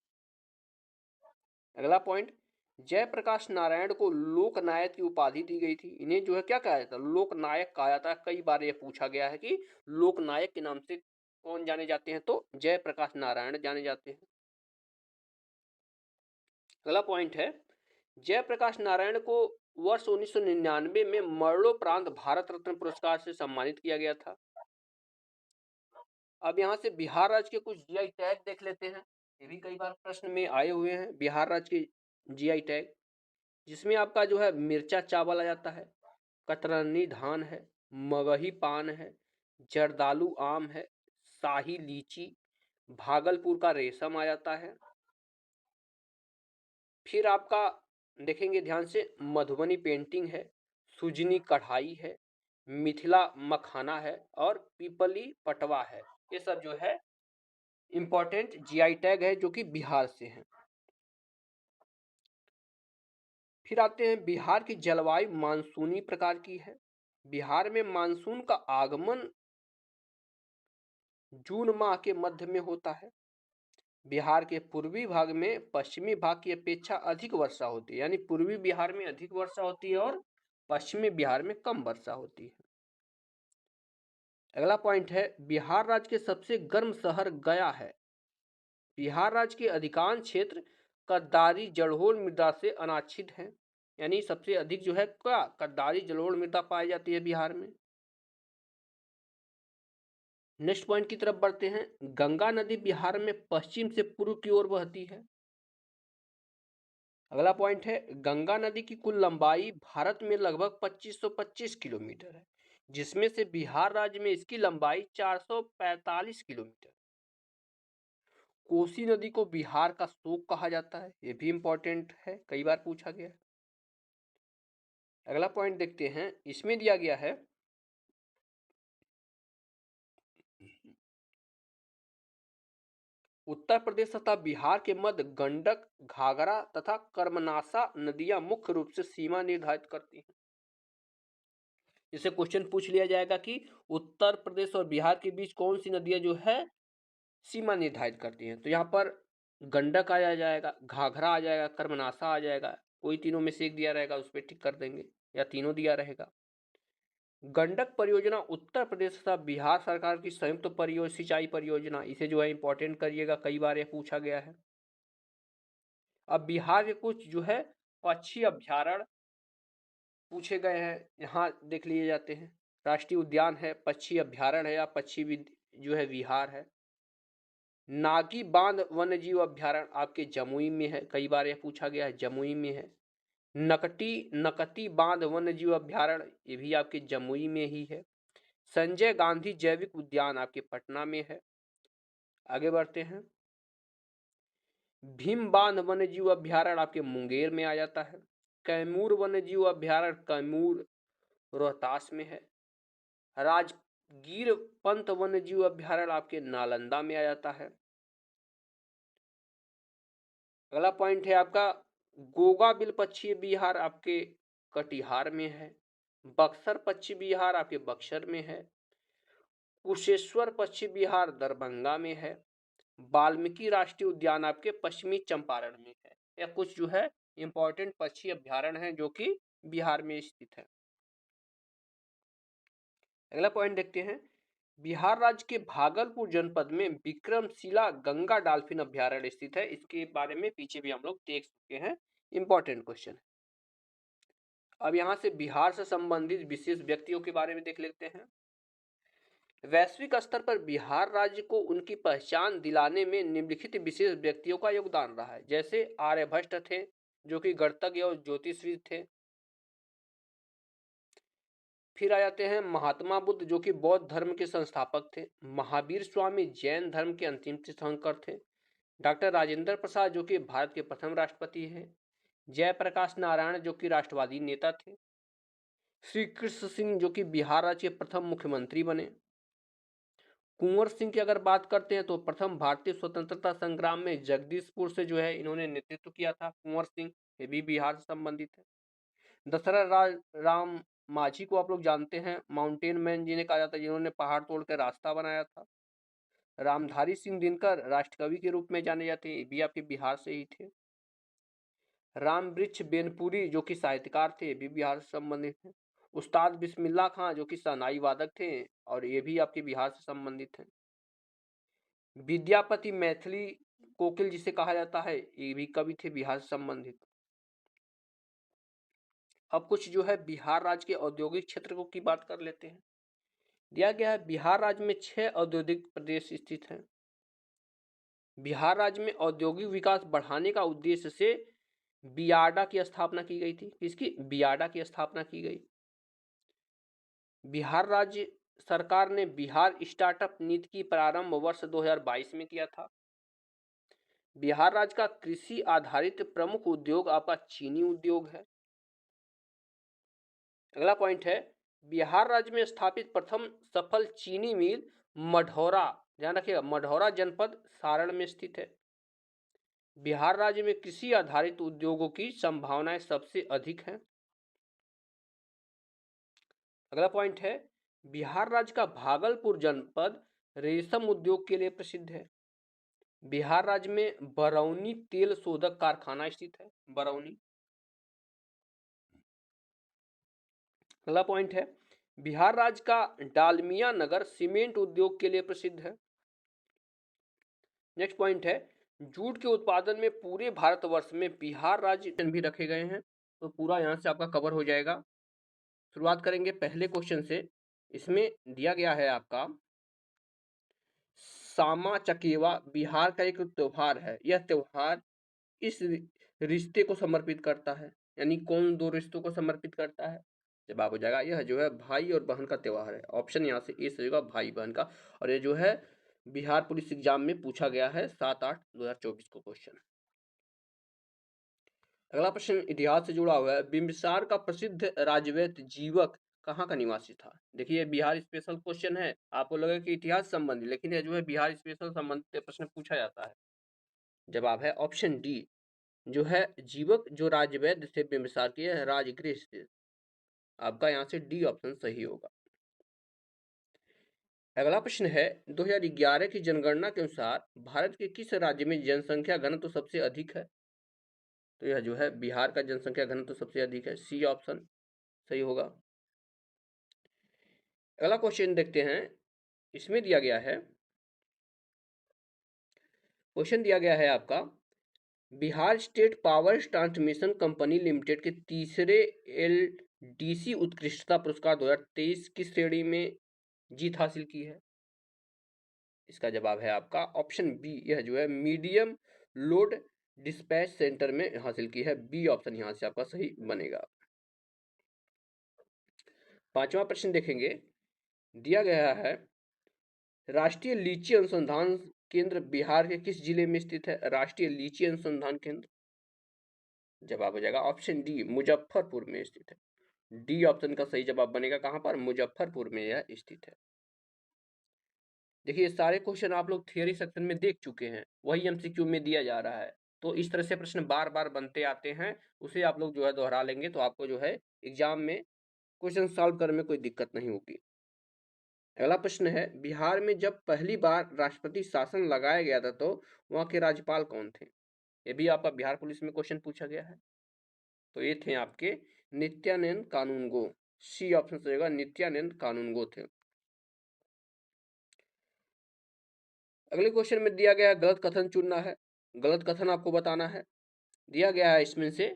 अगला पॉइंट जयप्रकाश नारायण को लोकनायक की उपाधि दी गई थी। इन्हें जो है क्या कहा जाता है, लोकनायक कहा जाता है। कई बार यह पूछा गया है कि लोकनायक के नाम से कौन जाने जाते हैं, तो जयप्रकाश नारायण जाने जाते हैं। अगला पॉइंट है जयप्रकाश नारायण को वर्ष 1999 में मरणोपरांत भारत रत्न पुरस्कार से सम्मानित किया गया था। अब यहाँ से बिहार राज्य के कुछ जीआई टैग देख लेते हैं, ये भी कई बार प्रश्न में आए हुए हैं। बिहार राज्य के जीआई टैग जिसमें आपका जो है मिर्चा चावल आ जाता है, कतरनी धान है, मगही पान है, जर्दालू आम है, शाही लीची, भागलपुर का रेशम आ जाता है। फिर आपका देखेंगे ध्यान से मधुबनी पेंटिंग है, सुजनी कढ़ाई है, मिथिला मखाना है और पीपली पटवा है। ये सब जो है इंपॉर्टेंट जीआई टैग है जो कि बिहार से है। फिर आते हैं बिहार की जलवायु मानसूनी प्रकार की है। बिहार में मानसून का आगमन जून माह के मध्य में होता है। बिहार के पूर्वी भाग में पश्चिमी भाग की अपेक्षा अधिक वर्षा होती है, यानी पूर्वी बिहार में अधिक वर्षा होती है और पश्चिमी बिहार में कम वर्षा होती है। अगला पॉइंट है बिहार राज्य के सबसे गर्म शहर गया है। बिहार राज्य के अधिकांश क्षेत्र कद्दारी जलोढ़ मृदा से अनाच्छित हैं, यानी सबसे अधिक जो है क्या कद्दारी जलोढ़ मृदा पाई जाती है बिहार में। नेक्स्ट पॉइंट की तरफ बढ़ते हैं गंगा नदी बिहार में पश्चिम से पूर्व की ओर बहती है। अगला पॉइंट है गंगा नदी की कुल लंबाई भारत में लगभग 2525 किलोमीटर है, जिसमें से बिहार राज्य में इसकी लंबाई 445 किलोमीटर। कोसी नदी को बिहार का शोक कहा जाता है, यह भी इंपॉर्टेंट है, कई बार पूछा गया है। अगला पॉइंट देखते हैं, इसमें दिया गया है उत्तर प्रदेश तथा बिहार के मध्य गंडक, घाघरा तथा कर्मनासा नदियां मुख्य रूप से सीमा निर्धारित करती हैं। इसे क्वेश्चन पूछ लिया जाएगा कि उत्तर प्रदेश और बिहार के बीच कौन सी नदियां जो है सीमा निर्धारित करती हैं, तो यहाँ पर गंडक आ जाएगा, घाघरा आ जाएगा, कर्मनासा आ जाएगा। कोई तीनों में से एक दिया रहेगा, उस पर टिक कर देंगे, या तीनों दिया रहेगा। गंडक परियोजना उत्तर प्रदेश तथा बिहार सरकार की संयुक्त सिंचाई परियोजना, इसे जो है इंपॉर्टेंट करिएगा, कई बार यह पूछा गया है। अब बिहार के कुछ जो है पक्षी अभ्यारण्य पूछे गए हैं, यहाँ देख लिए जाते हैं। राष्ट्रीय उद्यान है, पक्षी अभ्यारण्य है या पक्षी जो है विहार है। नागी बांध वन्यजीव अभ्यारण्य आपके जमुई में है, कई बार यह पूछा गया है, जमुई में है। नकटी बांध वन्यजीव अभ्यारण्य, ये भी आपके जमुई में ही है। संजय गांधी जैविक उद्यान आपके पटना में है। आगे बढ़ते हैं, भीम बांध वन्यजीव अभ्यारण्य आपके मुंगेर में आ जाता है। कैमूर वन्यजीव अभ्यारण्य कैमूर रोहतास में है। राजगीर पंत वन्यजीव अभ्यारण्य आपके नालंदा में आ जाता है। अगला पॉइंट है आपका गोगा बिल पक्षी बिहार आपके कटिहार में है। बक्सर पक्षी बिहार आपके बक्सर में है। कुशेश्वर पक्षी बिहार दरभंगा में है। वाल्मीकि राष्ट्रीय उद्यान आपके पश्चिमी चंपारण में है। यह कुछ जो है इंपॉर्टेंट पक्षी अभ्यारण्य हैं जो कि बिहार में स्थित है। अगला पॉइंट देखते हैं, बिहार राज्य के भागलपुर जनपद में विक्रमशिला गंगा डॉल्फिन अभ्यारण्य स्थित है। इसके बारे में पीछे भी हम लोग देख चुके हैं, इंपॉर्टेंट क्वेश्चन है। अब यहां से बिहार से संबंधित विशेष व्यक्तियों के बारे में देख लेते हैं। वैश्विक स्तर पर बिहार राज्य को उनकी पहचान दिलाने में निम्नलिखित विशेष व्यक्तियों का योगदान रहा है। जैसे आर्यभट्ट थे जो कि गणितज्ञ और ज्योतिषविद थे। फिर आ जाते हैं महात्मा बुद्ध जो कि बौद्ध धर्म के संस्थापक थे। महावीर स्वामी जैन धर्म के अंतिम तीर्थंकर थे। डॉक्टर राजेंद्र प्रसाद जो कि भारत के प्रथम राष्ट्रपति हैं। जयप्रकाश नारायण जो कि राष्ट्रवादी नेता थे। श्री कृष्ण सिंह जो कि बिहार राज्य के प्रथम मुख्यमंत्री बने। कुंवर सिंह की अगर बात करते हैं तो प्रथम भारतीय स्वतंत्रता संग्राम में जगदीशपुर से जो है इन्होंने नेतृत्व किया था। कुंवर सिंह ये भी बिहार से संबंधित है। राम माझी को आप लोग जानते हैं, माउंटेन मैन जिन्हें कहा जाता है, जिन्होंने पहाड़ तोड़कर रास्ता बनाया था। रामधारी सिंह दिनकर राष्ट्रकवि के रूप में जाने जाते हैं, ये भी आपके बिहार से ही थे। राम वृक्ष बेनपुरी जो कि साहित्यकार थे, भी बिहार से संबंधित हैं। उस्ताद बिस्मिल्लाह खां जो कि शहनाई वादक थे और ये भी आपके बिहार से संबंधित हैं। विद्यापति मैथिली कोकिल जिसे कहा जाता है, ये भी कवि थे बिहार से संबंधित। अब कुछ जो है बिहार राज्य के औद्योगिक क्षेत्र की बात कर लेते हैं। दिया गया है बिहार राज्य में 6 औद्योगिक प्रदेश स्थित हैं। बिहार राज्य में औद्योगिक विकास बढ़ाने का उद्देश्य से बियाडा की स्थापना की गई थी। किसकी? बियाडा की स्थापना की गई। बिहार राज्य सरकार ने बिहार स्टार्टअप नीति की प्रारंभ वर्ष 2022 में किया था। बिहार राज्य का कृषि आधारित प्रमुख उद्योग आपका चीनी उद्योग है। अगला पॉइंट है बिहार राज्य में स्थापित प्रथम सफल चीनी मिल मढ़ौरा, ध्यान रखिएगा, मढ़ौरा जनपद सारण में स्थित है। बिहार राज्य में कृषि आधारित उद्योगों की संभावनाएं सबसे अधिक हैं। अगला पॉइंट है बिहार राज्य का भागलपुर जनपद रेशम उद्योग के लिए प्रसिद्ध है। बिहार राज्य में बरौनी तेल शोधक कारखाना स्थित है, बरौनी। अगला पॉइंट है बिहार राज्य का डालमिया नगर सीमेंट उद्योग के लिए प्रसिद्ध है। नेक्स्ट पॉइंट है जूट के उत्पादन में पूरे भारतवर्ष में बिहार राज्य भी रखे गए हैं, तो पूरा यहां से आपका कवर हो जाएगा। शुरुआत करेंगे पहले क्वेश्चन से। इसमें दिया गया है आपका सामा चकेवा बिहार का एक त्योहार है। यह त्योहार इस रिश्ते को समर्पित करता है, यानी कौन दो रिश्तों को समर्पित करता है? जवाब हो जाएगा यह जो है भाई और बहन का त्योहार है। ऑप्शन यहाँ से ए सही होगा, भाई बहन का। और ये जो है बिहार पुलिस एग्जाम में पूछा गया है 7/8/2024 को क्वेश्चन। अगला प्रश्न इतिहास से जुड़ा हुआ है। बिंबिसार का प्रसिद्ध राजवैद्य जीवक कहाँ का निवासी था? देखिए बिहार स्पेशल क्वेश्चन है, आपको लगे कि इतिहास संबंधी, लेकिन यह जो है बिहार स्पेशल संबंधित प्रश्न पूछा जाता है। जवाब है ऑप्शन डी, जो है जीवक जो राजवैद्य थे बिंबिसार के राजगृह स्थित। आपका यहाँ से डी ऑप्शन सही होगा। अगला प्रश्न है 2011 की जनगणना के अनुसार भारत के किस राज्य में जनसंख्या घनत्व सबसे अधिक है? तो यह जो है बिहार का जनसंख्या घनत्व सबसे अधिक है, सी ऑप्शन सही होगा। अगला क्वेश्चन देखते हैं। इसमें दिया गया है, क्वेश्चन दिया गया है आपका Bihar state power transmission company limited के तीसरे एलडीसी उत्कृष्टता पुरस्कार 2023 की श्रेणी में जीत हासिल की है? इसका जवाब है आपका ऑप्शन बी, यह जो है मीडियम लोड डिस्पैच सेंटर में हासिल की है। बी ऑप्शन यहां से आपका सही बनेगा। पांचवा प्रश्न देखेंगे। दिया गया है राष्ट्रीय लीची अनुसंधान केंद्र बिहार के किस जिले में स्थित है? राष्ट्रीय लीची अनुसंधान केंद्र, जवाब हो जाएगा ऑप्शन डी, मुजफ्फरपुर में स्थित है। डी ऑप्शन का सही जवाब बनेगा, कहां पर? मुजफ्फरपुर में यह स्थित है। देखिए सारे क्वेश्चन आप लोग थियरी सेक्शन में देख चुके हैं, वही एमसीक्यू में दिया जा रहा है, तो इस तरह से प्रश्न बार बार बनते आते हैं, उसे आप लोग जो है दोहरा लेंगे तो आपको जो है एग्जाम में क्वेश्चन सॉल्व करने में कोई दिक्कत नहीं होगी। अगला प्रश्न है बिहार में जब पहली बार राष्ट्रपति शासन लगाया गया था तो वहां के राज्यपाल कौन थे? ये भी आपका बिहार पुलिस में क्वेश्चन पूछा गया है। तो ये थे आपके नित्यानंद कानूनगो, सी ऑप्शन से होगा, नित्यानंद कानूनगो थे। अगले क्वेश्चन में दिया गया गलत कथन चुनना है, गलत कथन आपको बताना है। दिया गया है इसमें से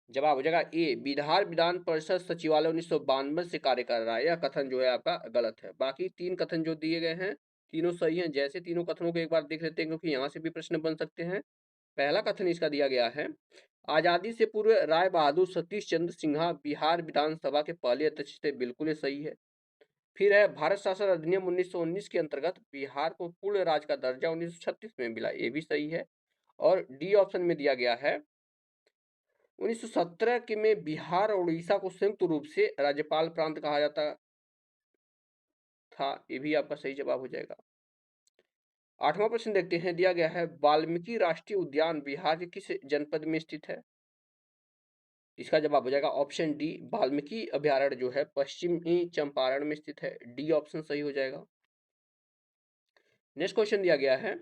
जवाब हो जाएगा ए, बिहार विधान परिषद सचिवालय 1992 से कार्य कर रहा है। यह कथन जो है आपका गलत है। बाकी तीन कथन जो दिए गए हैं तीनों सही हैं। जैसे तीनों कथनों को एक बार देख लेते हैं, क्योंकि यहाँ से भी प्रश्न बन सकते हैं। पहला कथन इसका दिया गया है आजादी से पूर्व राय बहादुर सतीश चंद्र सिन्हा बिहार विधानसभा के पहले अध्यक्ष थे, बिल्कुल ये सही है। फिर है भारत शासन अधिनियम 1919 के अंतर्गत बिहार को पूर्ण राज्य का दर्जा 1936 में मिला, ये भी सही है। और डी ऑप्शन में दिया गया है 1917 के में बिहार और उड़ीसा को संयुक्त रूप से राज्यपाल प्रांत कहा जाता था। ये भी आपका सही जवाब हो जाएगा। 8वां प्रश्न देखते हैं, दिया गया है वाल्मीकि राष्ट्रीय उद्यान बिहार के किस जनपद में स्थित है? इसका जवाब हो जाएगा ऑप्शन डी, वाल्मीकि अभ्यारण्य जो है पश्चिमी चंपारण में स्थित है। डी ऑप्शन सही हो जाएगा। नेक्स्ट क्वेश्चन दिया गया है,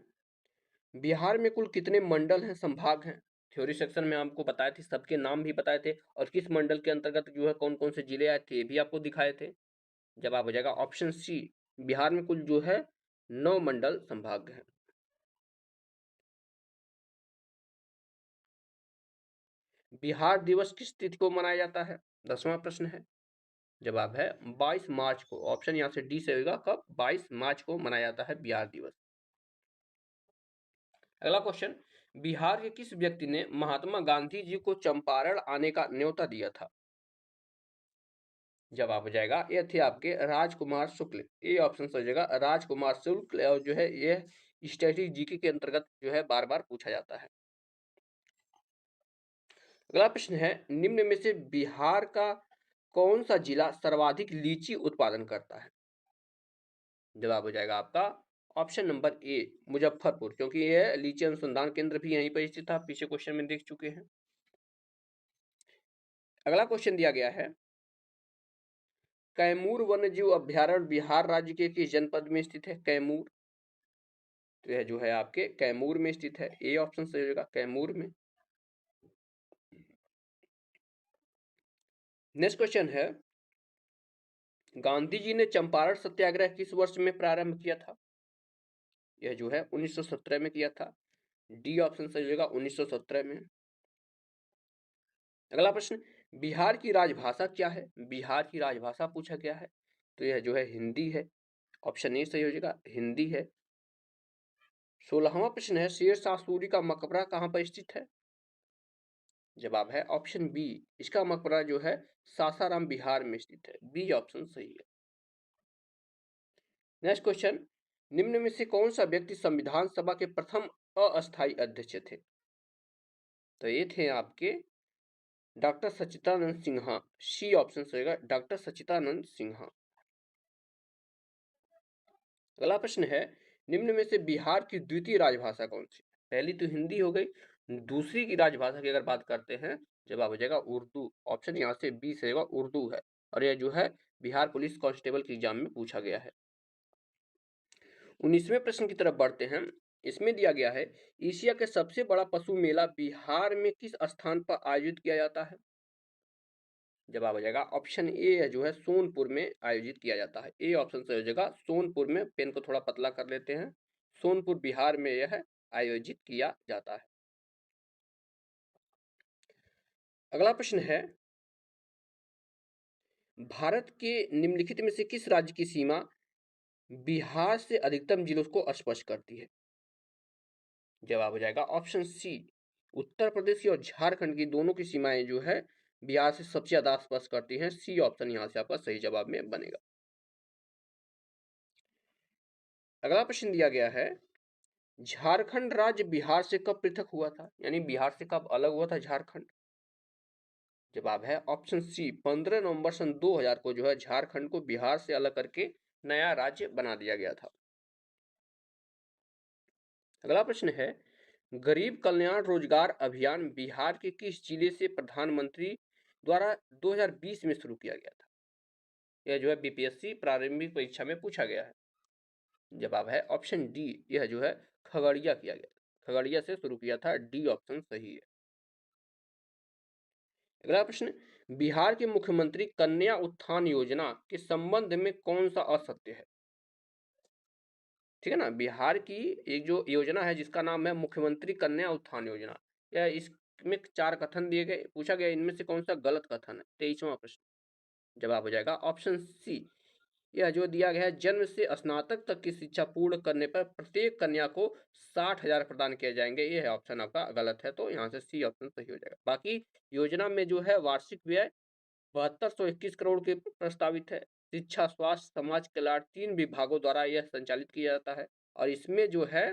बिहार में कुल कितने मंडल हैं, संभाग हैं? थ्योरी सेक्शन में आपको बताए थे, सबके नाम भी बताए थे और किस मंडल के अंतर्गत जो है कौन कौन से जिले आए थे ये भी आपको दिखाए थे। जवाब हो जाएगा ऑप्शन सी, बिहार में कुल जो है 9 मंडल संभाग हैं। बिहार दिवस किस तिथि को मनाया जाता है? 10वां प्रश्न है। जवाब है 22 मार्च को। ऑप्शन यहां से डी से होगा, कब? 22 मार्च को मनाया जाता है बिहार दिवस। अगला क्वेश्चन, बिहार के किस व्यक्ति ने महात्मा गांधी जी को चंपारण आने का न्योता दिया था? जवाब हो जाएगा, ये थे आपके राजकुमार शुक्ल। ये ऑप्शन हो जाएगा राजकुमार शुक्ल, और जो है ये स्टैटिक जीके के अंतर्गत जो है बार बार पूछा जाता है। अगला प्रश्न है, निम्न में से बिहार का कौन सा जिला सर्वाधिक लीची उत्पादन करता है? जवाब हो जाएगा आपका ऑप्शन नंबर ए, मुजफ्फरपुर, क्योंकि यह लीची अनुसंधान केंद्र भी यहीं पर स्थित था, पीछे क्वेश्चन में देख चुके हैं। अगला क्वेश्चन दिया गया है, कैमूर वन्यजीव अभ्यारण्य बिहार राज्य के किस जनपद में स्थित है? कैमूर, तो यह जो है आपके कैमूर में स्थित है। ए ऑप्शन सही होगा, कैमूर में। नेक्स्ट क्वेश्चन है, गांधी जी ने चंपारण सत्याग्रह किस वर्ष में प्रारंभ किया था? यह जो है 1917 में किया था। डी ऑप्शन सही होगा, 1917 में। अगला प्रश्न, बिहार की राजभाषा क्या है? बिहार की राजभाषा पूछा गया है, तो यह जो है हिंदी है। ऑप्शन ए सही हो जाएगा, हिंदी है। 16वां प्रश्न है, शेर शाह सूरी का मकबरा कहां पर स्थित है? जवाब है ऑप्शन बी, इसका मकबरा जो है सासाराम बिहार में स्थित है। बी ऑप्शन सही है। नेक्स्ट क्वेश्चन, निम्न में से कौन सा व्यक्ति संविधान सभा के प्रथम अस्थायी अध्यक्ष थे? तो ये थे आपके डॉक्टर सच्चिदानंद सिन्हा। सी ऑप्शन सही होगा, डॉक्टर सच्चिदानंद सिन्हा। अगला प्रश्न है, निम्न में से बिहार की द्वितीय राजभाषा कौन सी? पहली तो हिंदी हो गई, दूसरी की राजभाषा की अगर बात करते हैं, जवाब हो जाएगा उर्दू। ऑप्शन यहाँ से बी से होगा, उर्दू है, और यह जो है बिहार पुलिस कांस्टेबल के एग्जाम में पूछा गया है। 19वें प्रश्न की तरफ बढ़ते हैं। इसमें दिया गया है, एशिया के सबसे बड़ा पशु मेला बिहार में किस स्थान पर आयोजित किया जाता है? जवाब हो जाएगा ऑप्शन ए, जो है सोनपुर में आयोजित किया जाता है। ए ऑप्शन से हो जाएगा सोनपुर में। पेन को थोड़ा पतला कर लेते हैं, सोनपुर बिहार में यह आयोजित किया जाता है। अगला प्रश्न है, भारत के निम्नलिखित में से किस राज्य की सीमा बिहार से अधिकतम जिलों को स्पर्श करती है? जवाब हो जाएगा ऑप्शन सी, उत्तर प्रदेश की और झारखंड की दोनों की सीमाएं जो है बिहार से सबसे ज्यादा स्पर्श करती हैं। सी ऑप्शन यहां से आपका सही जवाब में बनेगा। अगला प्रश्न दिया गया है, झारखंड राज्य बिहार से कब पृथक हुआ था? यानी बिहार से कब अलग हुआ था झारखंड? जवाब है ऑप्शन सी, 15 नवंबर सन 2000 को जो है झारखंड को बिहार से अलग करके नया राज्य बना दिया गया था। अगला प्रश्न है, गरीब कल्याण रोजगार अभियान बिहार के किस जिले से प्रधानमंत्री द्वारा 2020 में शुरू किया गया था? यह जो है बीपीएससी प्रारंभिक परीक्षा में पूछा गया है। जवाब है ऑप्शन डी, यह जो है खगड़िया किया गया, खगड़िया से शुरू किया था। डी ऑप्शन सही है। अगला प्रश्न, बिहार के मुख्यमंत्री कन्या उत्थान योजना के संबंध में कौन सा असत्य है? ठीक है ना, बिहार की एक जो योजना है जिसका नाम है मुख्यमंत्री कन्या उत्थान योजना, या इसमें 4 कथन दिए गए, पूछा गया इनमें से कौन सा गलत कथन है? 23वां प्रश्न। जवाब हो जाएगा ऑप्शन सी, यह जो दिया गया है, जन्म से स्नातक तक की शिक्षा पूर्ण करने पर प्रत्येक कन्या को 60,000 प्रदान किए जाएंगे। यह ऑप्शन आपका गलत है, तो यहाँ से सी ऑप्शन सही हो जाएगा। बाकी योजना में जो है वार्षिक व्यय 7221 करोड़ के प्रस्तावित है। शिक्षा, स्वास्थ्य, समाज कल्याण 3 विभागों द्वारा यह संचालित किया जाता है, और इसमें जो है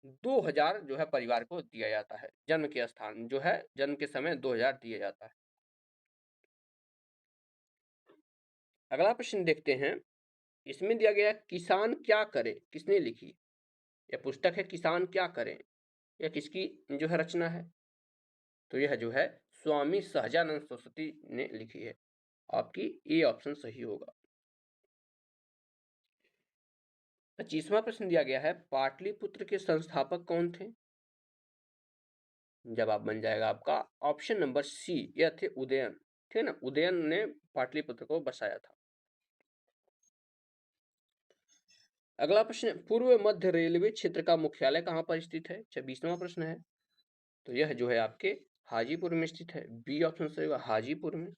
2000 जो है परिवार को दिया जाता है। जन्म के स्थान जो है जन्म के समय 2000 दिया जाता है। अगला प्रश्न देखते हैं। इसमें दिया गया किसान क्या करे, किसने लिखी? यह पुस्तक है किसान क्या करें, यह किसकी जो है रचना है? तो यह जो है स्वामी सहजानंद सरस्वती ने लिखी है। आपकी ए ऑप्शन सही होगा। 25वां प्रश्न दिया गया है पाटलिपुत्र के संस्थापक कौन थे? जवाब बन जाएगा आपका ऑप्शन नंबर सी, यह थे उदयन। ठीक है ना, उदयन ने पाटलिपुत्र को बसाया था। अगला प्रश्न, पूर्व मध्य रेलवे क्षेत्र का मुख्यालय कहां पर स्थित है? 26वां प्रश्न है। तो यह जो है आपके हाजीपुर में स्थित है। बी ऑप्शन सही होगा, हाजीपुर में।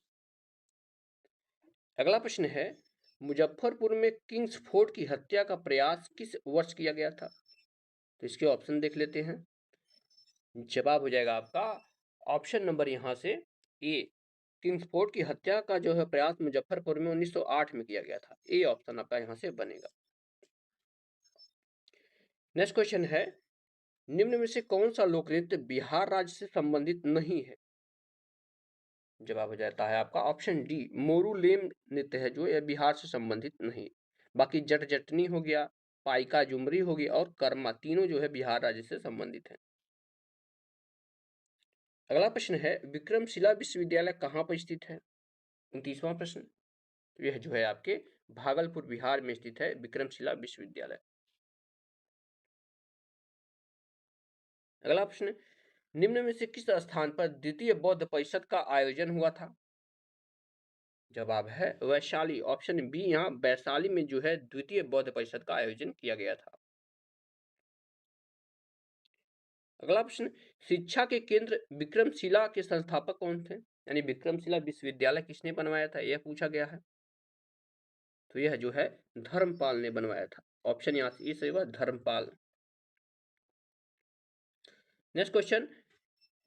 अगला प्रश्न है मुजफ्फरपुर में किंग्स फोर्ट की हत्या का प्रयास किस वर्ष किया गया था? तो इसके ऑप्शन देख लेते हैं। जवाब हो जाएगा आपका ऑप्शन नंबर यहां से ए, किंग्स फोर्ट की हत्या का जो है प्रयास मुजफ्फरपुर में 1908 में किया गया था। ए ऑप्शन आपका यहां से बनेगा। नेक्स्ट क्वेश्चन है निम्न में से कौन सा लोक नृत्य बिहार राज्य से संबंधित नहीं है? जवाब हो जाता है आपका ऑप्शन डी, मोरूलेम नृत्य है जो यह बिहार से संबंधित नहीं। बाकी जट जटनी हो गया, पाइका जुमरी होगी और कर्मा, तीनों जो है बिहार राज्य से संबंधित है। अगला प्रश्न है विक्रमशिला विश्वविद्यालय कहाँ पर स्थित है? 29वां प्रश्न। तो यह जो है आपके भागलपुर बिहार में स्थित है विक्रमशिला विश्वविद्यालय। अगला प्रश्न, निम्न में से किस स्थान पर द्वितीय बौद्ध परिषद का आयोजन हुआ था? जवाब है वैशाली, ऑप्शन बी, यहाँ वैशाली में जो है द्वितीय बौद्ध परिषद का आयोजन किया गया था। अगला प्रश्न, शिक्षा के केंद्र विक्रमशिला के संस्थापक कौन थे? यानी विक्रमशिला विश्वविद्यालय किसने बनवाया था, यह पूछा गया है। तो यह जो है धर्मपाल ने बनवाया था। ऑप्शन यहाँ से सही होगा, धर्मपाल। नेक्स्ट क्वेश्चन,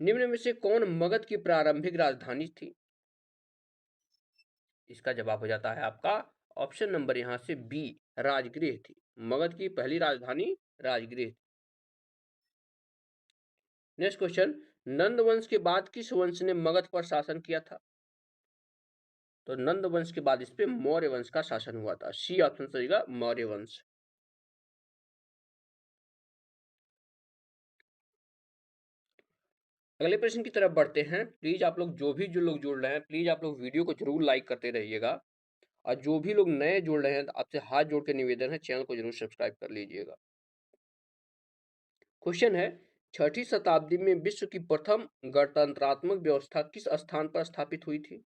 निम्न में से कौन मगध की प्रारंभिक राजधानी थी? इसका जवाब हो जाता है आपका ऑप्शन नंबर यहां से बी, राजगृह थी। मगध की पहली राजधानी राजगृह थी। नेक्स्ट क्वेश्चन, नंद वंश के बाद किस वंश ने मगध पर शासन किया था? तो नंद वंश के बाद इस पे मौर्य वंश का शासन हुआ था। सी ऑप्शन सही होगा, मौर्य वंश। अगले प्रश्न की तरफ बढ़ते हैं। प्लीज आप लोग जो लोग जुड़ रहे हैं, प्लीज आप लोग वीडियो को जरूर लाइक करते रहिएगा। और जो भी लोग नए जुड़ रहे हैं आपसे हाथ जोड़ के निवेदन है, चैनल को जरूर सब्सक्राइब कर लीजिएगा। क्वेश्चन है 6ठी शताब्दी में विश्व की प्रथम गणतंत्रात्मक व्यवस्था किस स्थान पर स्थापित हुई थी?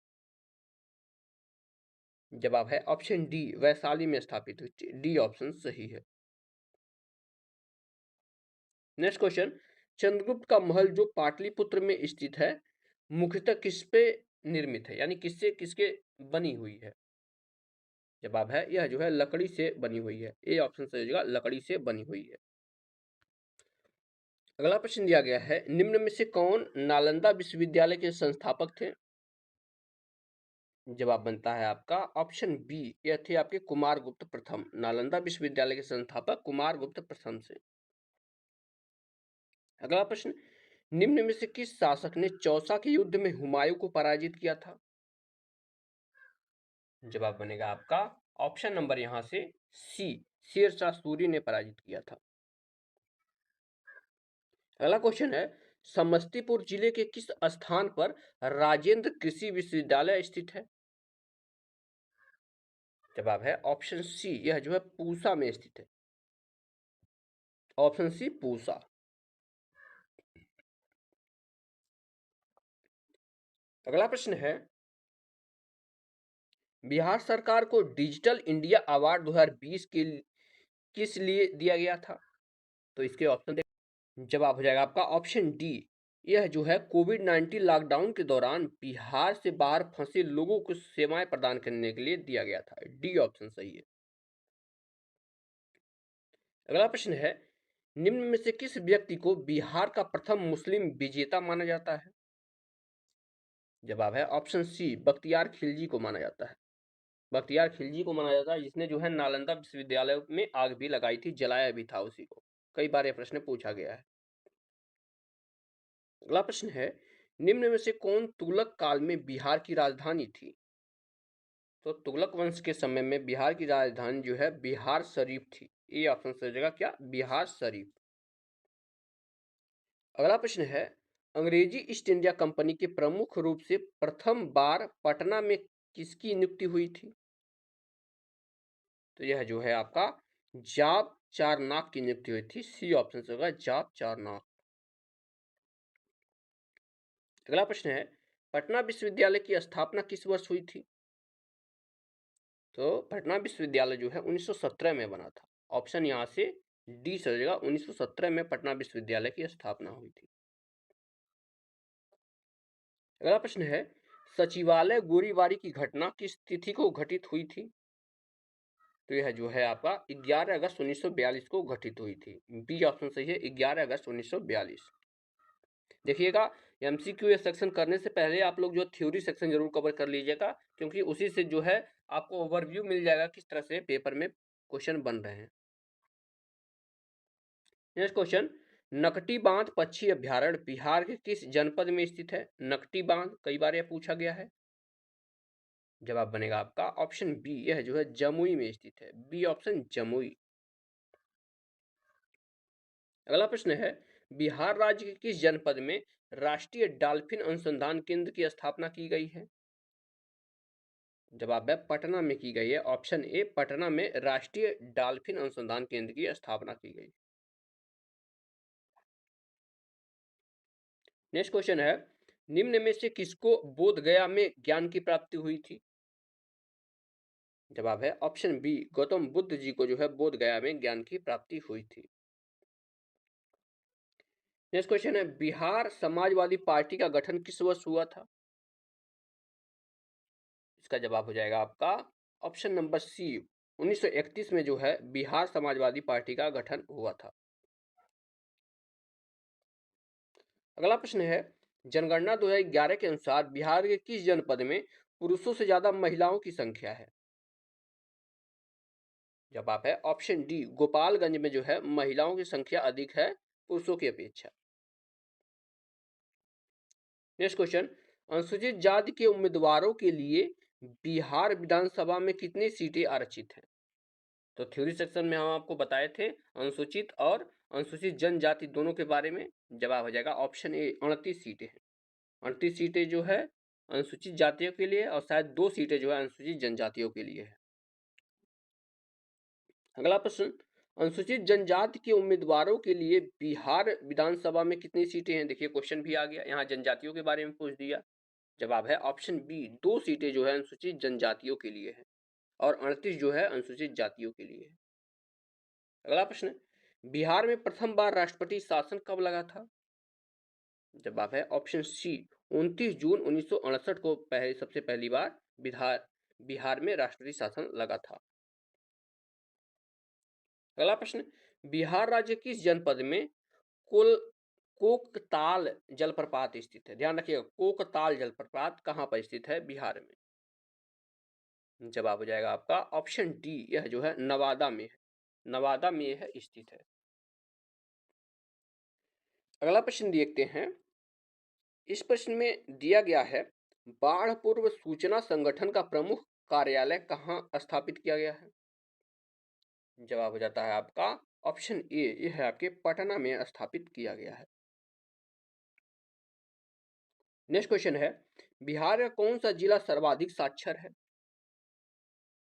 जवाब है ऑप्शन डी, वैशाली में स्थापित हुई थी। डी ऑप्शन सही है। नेक्स्ट क्वेश्चन, चंद्रगुप्त का महल जो पाटलिपुत्र में स्थित है मुख्यतः किस पे निर्मित है, यानी किससे किसके बनी हुई है? जवाब है यह जो है लकड़ी से बनी हुई है। ए ऑप्शन सही होगा, लकड़ी से बनी हुई है। अगला प्रश्न दिया गया है निम्न में से कौन नालंदा विश्वविद्यालय के संस्थापक थे? जवाब बनता है आपका ऑप्शन बी, यह थे आपके कुमारगुप्त प्रथम। नालंदा विश्वविद्यालय के संस्थापक कुमारगुप्त प्रथम से। अगला प्रश्न, निम्न में से किस शासक ने चौसा के युद्ध में हुमायूं को पराजित किया था? जवाब बनेगा आपका ऑप्शन नंबर यहां से सी, शेरशाह सूरी ने पराजित किया था। अगला क्वेश्चन है समस्तीपुर जिले के किस स्थान पर राजेंद्र कृषि विश्वविद्यालय स्थित है? जवाब है ऑप्शन सी, यह जो है पूसा में स्थित है। Option C, Pusa. अगला प्रश्न है बिहार सरकार को डिजिटल इंडिया अवार्ड 2020 के किस लिए दिया गया था? तो इसके ऑप्शन जवाब हो जाएगा आपका ऑप्शन डी, यह जो है कोविड-19 लॉकडाउन के दौरान बिहार से बाहर फंसे लोगों को सेवाएं प्रदान करने के लिए दिया गया था। डी ऑप्शन सही है। अगला प्रश्न है निम्न में से किस व्यक्ति को बिहार का प्रथम मुस्लिम विजेता माना जाता है? जवाब है ऑप्शन सी, बख्तियार खिलजी को माना जाता है। बख्तियार खिलजी को माना जाता है जिसने जो है नालंदा विश्वविद्यालय में आग भी लगाई थी, जलाया भी था उसी को। कई बार यह प्रश्न पूछा गया है। अगला प्रश्न है, निम्न में से कौन तुगलक काल में बिहार की राजधानी थी? तो तुगलक वंश के समय में बिहार की राजधानी जो है बिहार शरीफ थी। ये ऑप्शन सही जगह क्या, बिहार शरीफ। अगला प्रश्न है, अंग्रेजी ईस्ट इंडिया कंपनी के प्रमुख रूप से प्रथम बार पटना में किसकी नियुक्ति हुई थी? तो यह जो है आपका जाप चारनाक की नियुक्ति हुई थी। सी ऑप्शन से होगा जाप चारनाक। अगला प्रश्न है, पटना विश्वविद्यालय की स्थापना किस वर्ष हुई थी? तो पटना विश्वविद्यालय जो है 1917 में बना था। ऑप्शन यहाँ से डी सजेगा, 1917 में पटना विश्वविद्यालय की स्थापना हुई थी। अगला प्रश्न है, सचिवालय गोलीबारी की घटना किस तिथि को घटित हुई थी? तो यह जो है आपका 11 अगस्त 1942 को घटित हुई थी। बी ऑप्शन सही है, 11 अगस्त 1942। देखिएगा, एमसीक्यू सेक्शन करने से पहले आप लोग जो थ्योरी सेक्शन जरूर कवर कर लीजिएगा, क्योंकि उसी से जो है आपको ओवरव्यू मिल जाएगा किस तरह से पेपर में क्वेश्चन बन रहे हैं। नेक्स्ट क्वेश्चन, नकटी बांध पक्षी अभ्यारण्य बिहार के किस जनपद में स्थित है? नकटी बांध कई बार यह पूछा गया है। जवाब बनेगा आपका ऑप्शन बी, यह जो है जमुई में स्थित है। B option Jamui. अगला प्रश्न है, बिहार राज्य के किस जनपद में राष्ट्रीय डॉल्फिन अनुसंधान केंद्र की स्थापना की गई है? जवाब है पटना में की गई है। ऑप्शन ए, पटना में राष्ट्रीय डॉल्फिन अनुसंधान केंद्र की स्थापना की गई। नेक्स्ट क्वेश्चन है, निम्न में से किसको बोध गया में ज्ञान की प्राप्ति हुई थी? जवाब है ऑप्शन बी, गौतम बुद्ध जी को जो है बोध गया में ज्ञान की प्राप्ति हुई थी। नेक्स्ट क्वेश्चन है, बिहार समाजवादी पार्टी का गठन किस वर्ष हुआ था? इसका जवाब हो जाएगा आपका ऑप्शन नंबर सी, 1931 में जो है बिहार समाजवादी पार्टी का गठन हुआ था। अगला प्रश्न है, जनगणना 2011 के अनुसार बिहार के किस जनपद में पुरुषों से ज्यादा महिलाओं की संख्या है? जवाब है ऑप्शन डी, गोपालगंज में जो है महिलाओं की संख्या अधिक है पुरुषों की अपेक्षा। नेक्स्ट क्वेश्चन, अनुसूचित जाति के उम्मीदवारों के लिए बिहार विधानसभा में कितनी सीटें आरक्षित हैं? तो थ्योरी सेक्शन में हम आपको बताए थे अनुसूचित और अनुसूचित जनजाति दोनों के बारे में। जवाब हो जाएगा ऑप्शन ए, 38 सीटें हैं। 38 सीटें जो है अनुसूचित जातियों के लिए और शायद 2 सीटें जो है अनुसूचित जनजातियों के लिए है। अगला प्रश्न, अनुसूचित जनजाति के उम्मीदवारों के लिए बिहार विधानसभा में कितनी सीटें हैं? देखिए क्वेश्चन भी आ गया, यहाँ जनजातियों के बारे में पूछ दिया। जवाब है ऑप्शन बी, 2 सीटें जो है अनुसूचित जनजातियों के लिए है और 38 जो है अनुसूचित जातियों के लिए है। अगला प्रश्न, बिहार में प्रथम बार राष्ट्रपति शासन कब लगा था? जवाब है ऑप्शन सी, 29 जून 1968 को सबसे पहली बार बिहार में राष्ट्रपति शासन लगा था। अगला प्रश्न, बिहार राज्य किस जनपद में कुल कोकताल जलप्रपात स्थित है? ध्यान रखिएगा, कोकताल जलप्रपात कहां पर स्थित है बिहार में? जवाब हो जाएगा आपका ऑप्शन डी, यह जो है नवादा में है। नवादा में यह स्थित है। अगला प्रश्न देखते हैं, इस प्रश्न में दिया गया है, बाढ़ पूर्व सूचना संगठन का प्रमुख कार्यालय कहां स्थापित किया गया है? जवाब हो जाता है आपका ऑप्शन ए, यह है आपके पटना में स्थापित किया गया है। नेक्स्ट क्वेश्चन है, बिहार का कौन सा जिला सर्वाधिक साक्षर है?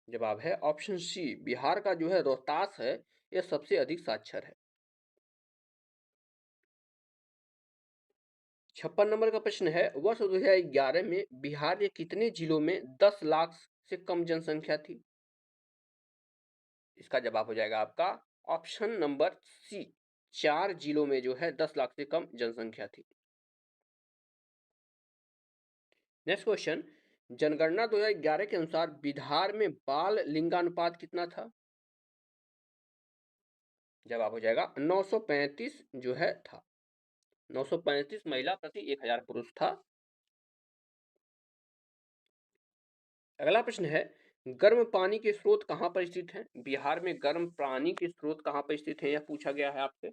जवाब है ऑप्शन सी, बिहार का जो है रोहतास है, यह सबसे अधिक साक्षर है। 56 नंबर का प्रश्न है, वर्ष 2011 में बिहार के कितने जिलों में 10 लाख से कम जनसंख्या थी? इसका जवाब हो जाएगा आपका ऑप्शन नंबर सी, 4 जिलों में जो है 10 लाख से कम जनसंख्या थी। नेक्स्ट क्वेश्चन, जनगणना 2011 के अनुसार बिहार में बाल लिंगानुपात कितना था? जवाब हो जाएगा 935 जो है था। 935 महिला प्रति 1000 पुरुष था। अगला प्रश्न है, गर्म पानी के स्रोत कहाँ पर स्थित हैं? बिहार में गर्म पानी के स्रोत कहाँ पर स्थित हैं, यह पूछा गया है आपसे।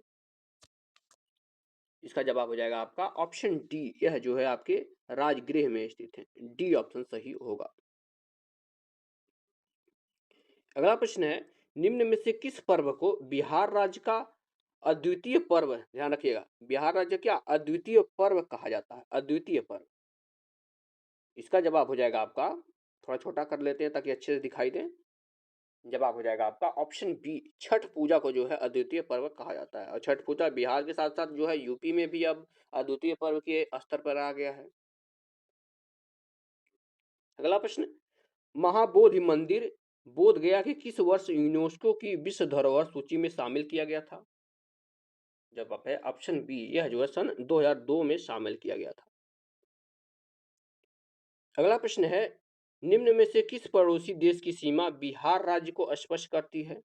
इसका जवाब हो जाएगा आपका ऑप्शन डी, यह जो है आपके राजगृह में स्थित है। डी ऑप्शन सही होगा। अगला प्रश्न है, निम्न में से किस पर्व को बिहार राज्य का अद्वितीय पर्व, ध्यान रखिएगा, बिहार राज्य क्या अद्वितीय पर्व कहा जाता है, अद्वितीय पर्व। इसका जवाब हो जाएगा आपका, थोड़ा छोटा कर लेते हैं ताकि अच्छे से दिखाई दे। जवाब हो जाएगा आपका ऑप्शन बी, छठ पूजा को जो है अद्वितीय पर्व कहा जाता है। और छठ पूजा बिहार के साथ साथ जो है यूपी में भी अब अद्वितीय पर्व के स्तर पर आ गया है। अगला प्रश्न, महाबोधि मंदिर बोध गया के किस वर्ष यूनेस्को की विश्व धरोहर सूची में शामिल किया गया था? जवाब है ऑप्शन बी, यह जो है सन 2002 में शामिल किया गया था। अगला प्रश्न है, निम्न में से किस पड़ोसी देश की सीमा बिहार राज्य को स्पर्श करती है?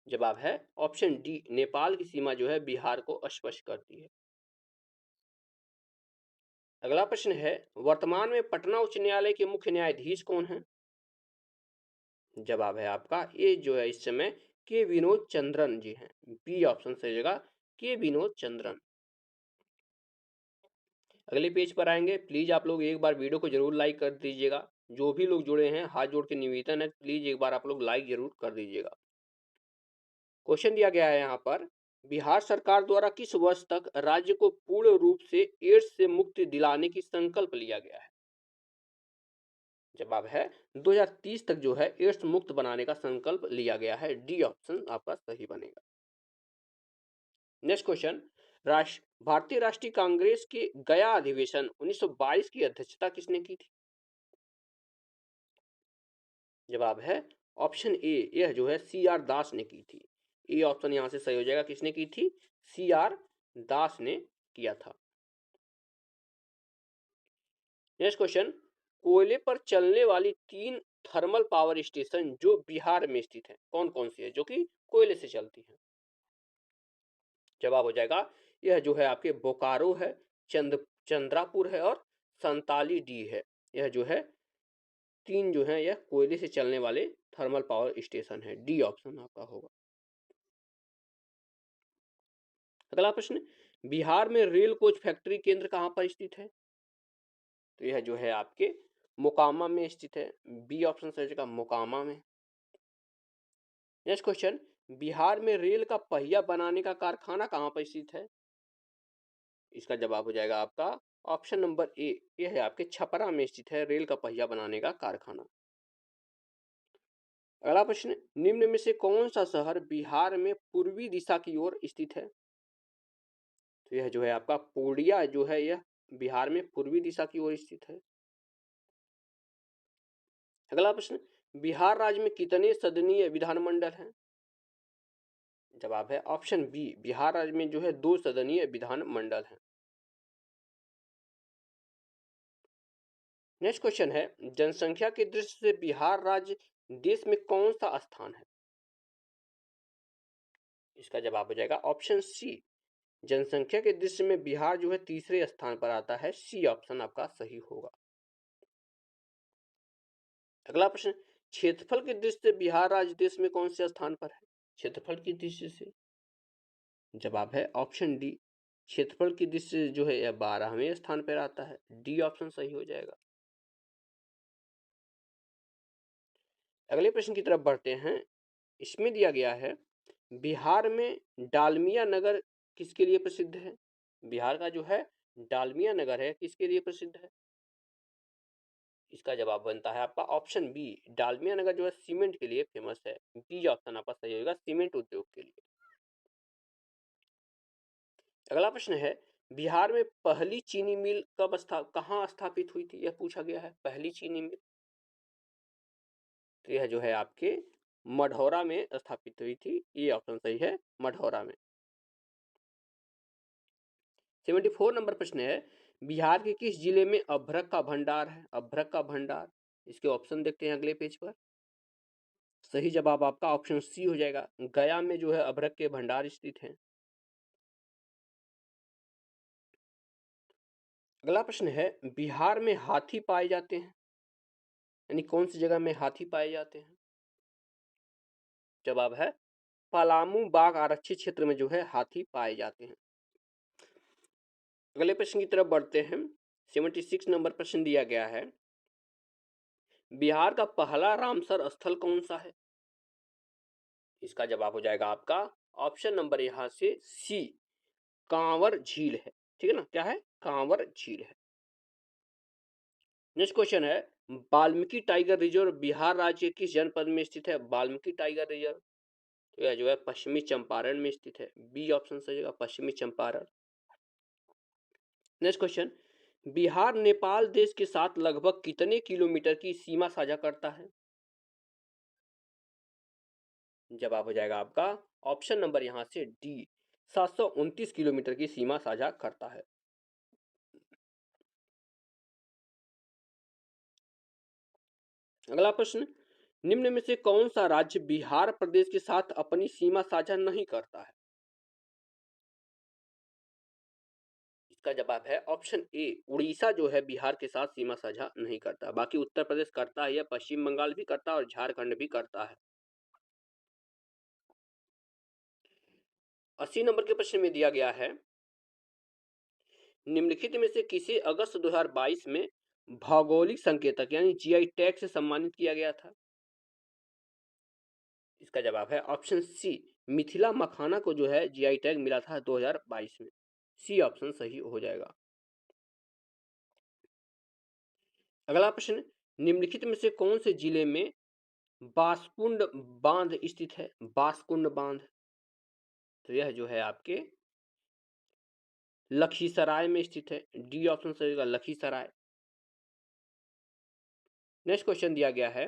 जवाब है ऑप्शन डी, नेपाल की सीमा जो है बिहार को स्पर्श करती है। अगला प्रश्न है, वर्तमान में पटना उच्च न्यायालय के मुख्य न्यायाधीश कौन हैं? जवाब है आपका ये जो है इस समय के विनोद चंद्रन जी हैं। बी ऑप्शन सही होगा, के विनोद चंद्रन। अगले पेज पर आएंगे, प्लीज आप लोग एक बार वीडियो को जरूर लाइक कर दीजिएगा। जो भी लोग जुड़े हैं हाथ जोड़ के निवेदन है, प्लीज एक बार आप लोग लाइक जरूर कर दीजिएगा। क्वेश्चन दिया गया है यहाँ पर, बिहार सरकार द्वारा किस वर्ष तक राज्य को पूर्ण रूप से एड्स से मुक्ति दिलाने की संकल्प लिया गया है? जवाब है 2030 तक जो है एड्स मुक्त बनाने का संकल्प लिया गया है। डी ऑप्शन आपका सही बनेगा। नेक्स्ट क्वेश्चन, भारतीय राष्ट्रीय कांग्रेस के गया अधिवेशन 1922 की अध्यक्षता किसने की थी? जवाब है ऑप्शन ए, यह जो है सी आर दास ने की थी। ए ऑप्शन यहां से सही हो जाएगा, किसने की थी? सी आर दास ने किया था। नेक्स्ट क्वेश्चन, कोयले पर चलने वाली 3 थर्मल पावर स्टेशन जो बिहार में स्थित है कौन कौन सी है, जो कि कोयले से चलती है? जवाब हो जाएगा, यह जो है आपके बोकारो है, चंद्रापुर है और संताली डी है। यह जो है 3 जो है यह कोयले से चलने वाले थर्मल पावर स्टेशन है। डी ऑप्शन आपका होगा। अगला प्रश्न, बिहार में रेल कोच फैक्ट्री केंद्र कहां पर स्थित है? तो यह जो है आपके मोकामा में स्थित है। बी ऑप्शन सही जगह मोकामा में। नेक्स्ट क्वेश्चन, बिहार में रेल का पहिया बनाने का कारखाना कहां पर स्थित है? इसका जवाब हो जाएगा आपका ऑप्शन नंबर ए, यह है आपके छपरा में स्थित है रेल का पहिया बनाने का कारखाना। अगला प्रश्न, निम्न में से कौन सा शहर बिहार में पूर्वी दिशा की ओर स्थित है? तो यह जो है आपका पूर्णिया जो है यह बिहार में पूर्वी दिशा की ओर स्थित है। अगला प्रश्न, बिहार राज्य में कितने सदनीय विधानमंडल हैं? जवाब है ऑप्शन बी, बिहार राज्य में जो है 2 सदनीय विधानमंडल हैं। नेक्स्ट क्वेश्चन है, जनसंख्या की दृष्टि से बिहार राज्य देश में कौन सा स्थान है? इसका जवाब हो जाएगा ऑप्शन सी, जनसंख्या के दृष्टि में बिहार जो है तीसरे स्थान पर आता है। सी ऑप्शन आपका सही होगा। अगला प्रश्न, क्षेत्रफल की दृष्टि से बिहार राज्य देश में कौन से स्थान पर है? क्षेत्रफल की दृष्टि से जवाब है ऑप्शन डी, क्षेत्रफल की दृष्टि से जो है यह 12वें स्थान पर आता है। डी ऑप्शन सही हो जाएगा। अगले प्रश्न की तरफ बढ़ते हैं। इसमें दिया गया है, बिहार में डालमिया नगर किसके लिए प्रसिद्ध है? बिहार का जो है डालमिया नगर है किसके लिए प्रसिद्ध है? इसका जवाब बनता है आपका ऑप्शन बी, डालमिया नगर जो है सीमेंट के लिए फेमस है। बी ऑप्शन आपका सही होगा, सीमेंट उद्योग के लिए। अगला प्रश्न है, बिहार में पहली चीनी मिल कहां स्थापित हुई थी, यह पूछा गया है। पहली चीनी मिल तो यह जो है आपके मढ़ौरा में स्थापित हुई थी। ये ऑप्शन सही है, मढ़ौरा में। 74 नंबर प्रश्न है, बिहार के किस जिले में अभ्रक का भंडार है? अभ्रक का भंडार, इसके ऑप्शन देखते हैं अगले पेज पर। सही जवाब आपका ऑप्शन सी हो जाएगा, गया में जो है अभ्रक के भंडार स्थित हैं। अगला प्रश्न है, बिहार में हाथी पाए जाते हैं? यानी कौन सी जगह में हाथी पाए जाते हैं? जवाब है पलामू बाघ आरक्षित क्षेत्र में जो है हाथी पाए जाते हैं। अगले प्रश्न की तरफ बढ़ते हैं। 76 नंबर प्रश्न दिया गया है, बिहार का पहला रामसर स्थल कौन सा है? इसका जवाब हो जाएगा आपका ऑप्शन नंबर यहां से सी, कांवर झील है। ठीक है ना, क्या है? कांवर झील है। नेक्स्ट क्वेश्चन है, वाल्मीकि टाइगर रिजर्व बिहार राज्य के किस जनपद में स्थित है? वाल्मीकि टाइगर रिजर्व तो यह जो है पश्चिमी चंपारण में स्थित है। बी ऑप्शन सही होगा, पश्चिमी चंपारण। नेक्स्ट क्वेश्चन, बिहार नेपाल देश के साथ लगभग कितने किलोमीटर की सीमा साझा करता है? जवाब हो जाएगा आपका ऑप्शन नंबर यहां से डी, 729 किलोमीटर की सीमा साझा करता है। अगला प्रश्न, निम्न में से कौन सा राज्य बिहार प्रदेश के साथ अपनी सीमा साझा नहीं करता है? इसका जवाब है ऑप्शन ए, उड़ीसा जो है बिहार के साथ सीमा साझा नहीं करता। बाकी उत्तर प्रदेश करता है, या पश्चिम बंगाल भी करता है और झारखंड भी करता है। 80 नंबर के प्रश्न में दिया गया है, निम्नलिखित में से किसे अगस्त 2022 में भौगोलिक संकेतक यानी जीआई टैग से सम्मानित किया गया था? इसका जवाब है ऑप्शन सी, मिथिला मखाना को जो है जीआई टैग मिला था 2022 में। सी ऑप्शन सही हो जाएगा। अगला प्रश्न, निम्नलिखित में से कौन से जिले में बासकुंड बांध स्थित है? बासकुंड बांध तो यह जो है आपके लखीसराय में स्थित है। डी ऑप्शन सही होगा, लखीसराय। नेक्स्ट क्वेश्चन दिया गया है,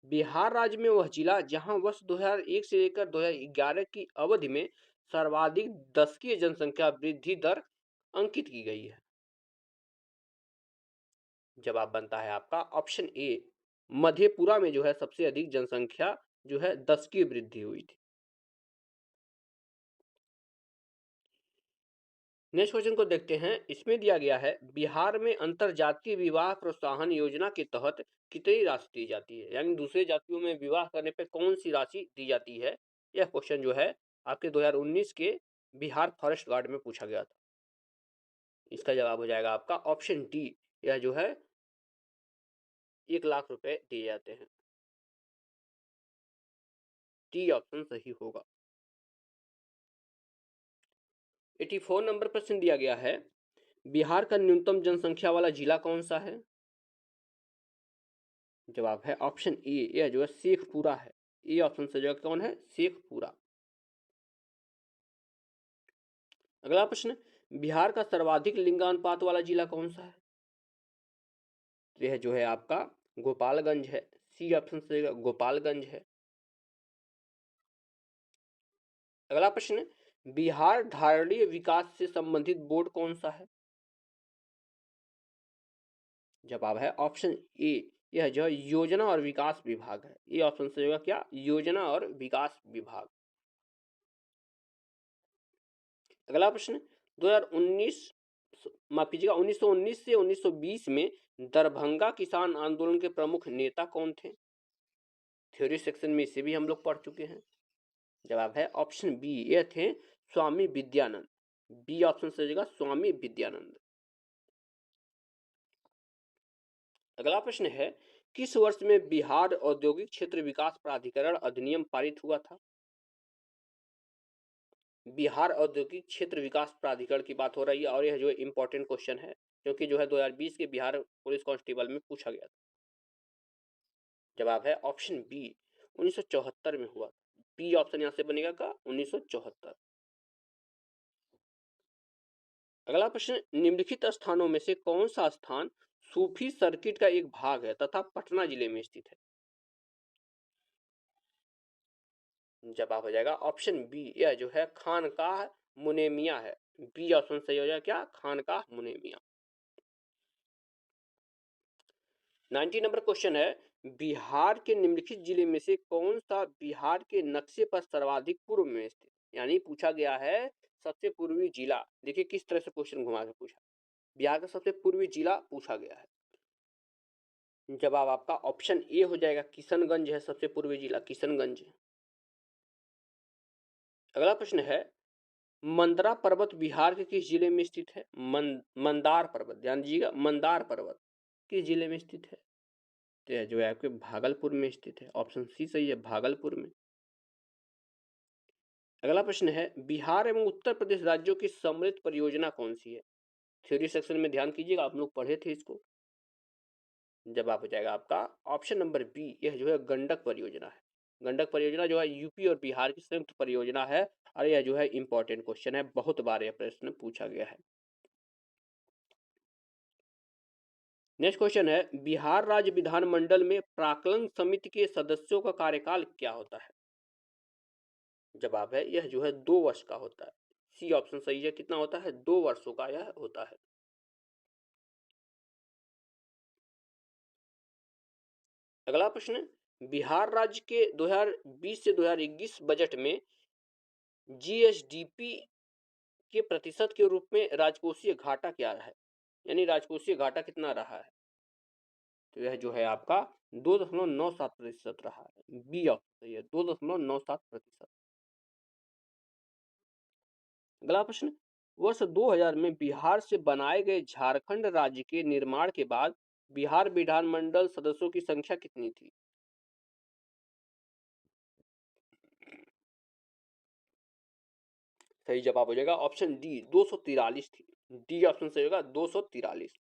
बिहार राज्य में वह जिला जहां वर्ष 2001 से लेकर 2011 की अवधि में सर्वाधिक दशकीय जनसंख्या वृद्धि दर अंकित की गई है। जवाब बनता है आपका ऑप्शन ए, मधेपुरा में जो है सबसे अधिक जनसंख्या जो है दशकीय वृद्धि हुई थी। नेक्स्ट क्वेश्चन को देखते हैं। इसमें दिया गया है, बिहार में अंतरजातीय विवाह प्रोत्साहन योजना के तहत कितनी राशि दी जाती है? यानी दूसरे जातियों में विवाह करने पर कौन सी राशि दी जाती है? यह क्वेश्चन जो है आपके 2019 के बिहार फॉरेस्ट गार्ड में पूछा गया था। इसका जवाब हो जाएगा आपका ऑप्शन डी, यह जो है 1 लाख रुपए दिए जाते हैं। डी ऑप्शन सही होगा। 84 नंबर प्रश्न दिया गया है, बिहार का न्यूनतम जनसंख्या वाला जिला कौन सा है? जवाब है ऑप्शन ए, यह जो है शेखपुरा है। ए ऑप्शन से जो कौन है? शेखपुरा। अगला प्रश्न, बिहार का सर्वाधिक लिंगानुपात वाला जिला कौन सा है? यह जो है आपका गोपालगंज है। सी ऑप्शन से गोपालगंज है। अगला प्रश्न, बिहार धारणीय विकास से संबंधित बोर्ड कौन सा है? जवाब है ऑप्शन ए, यह जो है योजना और विकास विभाग है। ये ऑप्शन से होगा क्या? योजना और विकास विभाग। अगला प्रश्न, 2019 माफ कीजिएगा 1919 से 1920 में दरभंगा किसान आंदोलन के प्रमुख नेता कौन थे? थ्योरी सेक्शन में इसे भी हम लोग पढ़ चुके हैं। जवाब है ऑप्शन बी, ये थे स्वामी विद्यानंद। बी ऑप्शन से होगा स्वामी विद्यानंद। अगला प्रश्न है, किस वर्ष में बिहार औद्योगिक क्षेत्र विकास प्राधिकरण अधिनियम पारित हुआ था? बिहार औद्योगिक क्षेत्र विकास प्राधिकरण की बात हो रही है, और यह जो है इंपॉर्टेंट क्वेश्चन है, क्योंकि जो है 2020 के बिहार पुलिस कांस्टेबल में पूछा गया था। जवाब है ऑप्शन बी, 1974 में हुआ। बी ऑप्शन यहां से बनेगा का 1974। अगला प्रश्न, निम्नलिखित स्थानों में से कौन सा स्थान सूफी सर्किट का एक भाग है तथा पटना जिले में स्थित है? जवाब हो जाएगा ऑप्शन बी, यह जो है खानकाह मुनेमिया है। बी ऑप्शन सही हो जाएगा क्या? खानकाह मुनेमिया। 90 नंबर क्वेश्चन है, बिहार के निम्नलिखित जिले में से कौन सा बिहार के नक्शे पर सर्वाधिक पूर्व में स्थित? यानी पूछा गया है सबसे पूर्वी जिला। देखिए किस तरह से क्वेश्चन घुमा के पूछा, बिहार का सबसे पूर्वी जिला पूछा गया है। जवाब आपका ऑप्शन ए हो जाएगा, किशनगंज है सबसे पूर्वी जिला, किशनगंज। अगला प्रश्न है, मंदरा पर्वत बिहार के किस जिले में स्थित है? मंदार पर्वत, ध्यान दीजिएगा, मंदार पर्वत किस जिले में स्थित है? तो यह जो है आपके भागलपुर में स्थित है, ऑप्शन सी सही है, भागलपुर में। अगला प्रश्न है, बिहार एवं उत्तर प्रदेश राज्यों की समृद्ध परियोजना कौन सी है? थ्योरी सेक्शन में ध्यान कीजिएगा, आप लोग पढ़े थे इसको। जवाब हो जाएगा आपका ऑप्शन नंबर बी, यह जो है गंडक परियोजना है। गंडक परियोजना जो है यूपी और बिहार की संयुक्त परियोजना है, और यह जो है इंपॉर्टेंट क्वेश्चन है, बहुत बार यह प्रश्न पूछा गया है। नेक्स्ट क्वेश्चन है, बिहार राज्य विधानमंडल में प्राक्कलन समिति के सदस्यों का कार्यकाल क्या होता है? जवाब है, यह जो है 2 वर्ष का होता है। सी ऑप्शन सही है, कितना होता है? 2 वर्षों का यह होता है। अगला प्रश्न, बिहार राज्य के 2020 से 2021 बजट में जीएसडीपी के प्रतिशत के रूप में राजकोषीय घाटा क्या है? यानी राजकोषीय घाटा कितना रहा है? तो यह जो है आपका 2.97% रहा है। बी ऑप्शन सही है, 2.97%। अगला प्रश्न, वर्ष 2000 में बिहार से बनाए गए झारखंड राज्य के निर्माण के बाद बिहार विधानमंडल सदस्यों की संख्या कितनी थी? सही जवाब हो जाएगा ऑप्शन डी, 243 थी। डी ऑप्शन सही होगा, 243।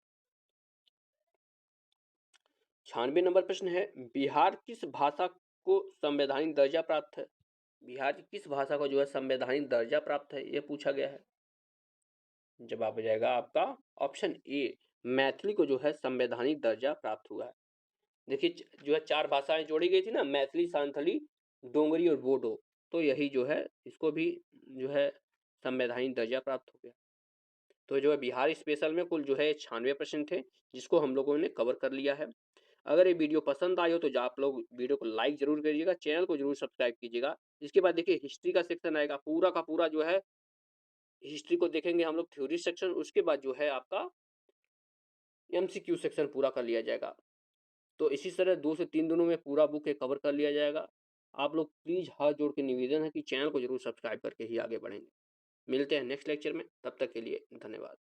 96 नंबर प्रश्न है, बिहार किस भाषा को संवैधानिक दर्जा प्राप्त है? बिहार की किस भाषा को जो है संवैधानिक दर्जा प्राप्त है, यह पूछा गया है। जवाब हो जाएगा आपका ऑप्शन ए, मैथिली को जो है संवैधानिक दर्जा प्राप्त हुआ है। देखिए जो है 4 भाषाएं जोड़ी गई थी ना, मैथिली, सांथली, डोंगरी और बोडो, तो यही जो है इसको भी जो है संवैधानिक दर्जा प्राप्त हो गया। तो जो है बिहार स्पेशल में कुल जो है 96 प्रश्न थे, जिसको हम लोगों ने कवर कर लिया है। अगर ये वीडियो पसंद आई हो तो आप लोग वीडियो को लाइक जरूर करिएगा, चैनल को जरूर सब्सक्राइब कीजिएगा। इसके बाद देखिए हिस्ट्री का सेक्शन आएगा, पूरा का पूरा जो है हिस्ट्री को देखेंगे हम लोग, थ्योरी सेक्शन, उसके बाद जो है आपका एमसीक्यू सेक्शन पूरा कर लिया जाएगा। तो इसी तरह 2 से 3 दिनों में पूरा बुक कवर कर लिया जाएगा। आप लोग प्लीज हाथ जोड़ के निवेदन है कि चैनल को जरूर सब्सक्राइब करके ही आगे बढ़ेंगे। मिलते हैं नेक्स्ट लेक्चर में, तब तक के लिए धन्यवाद।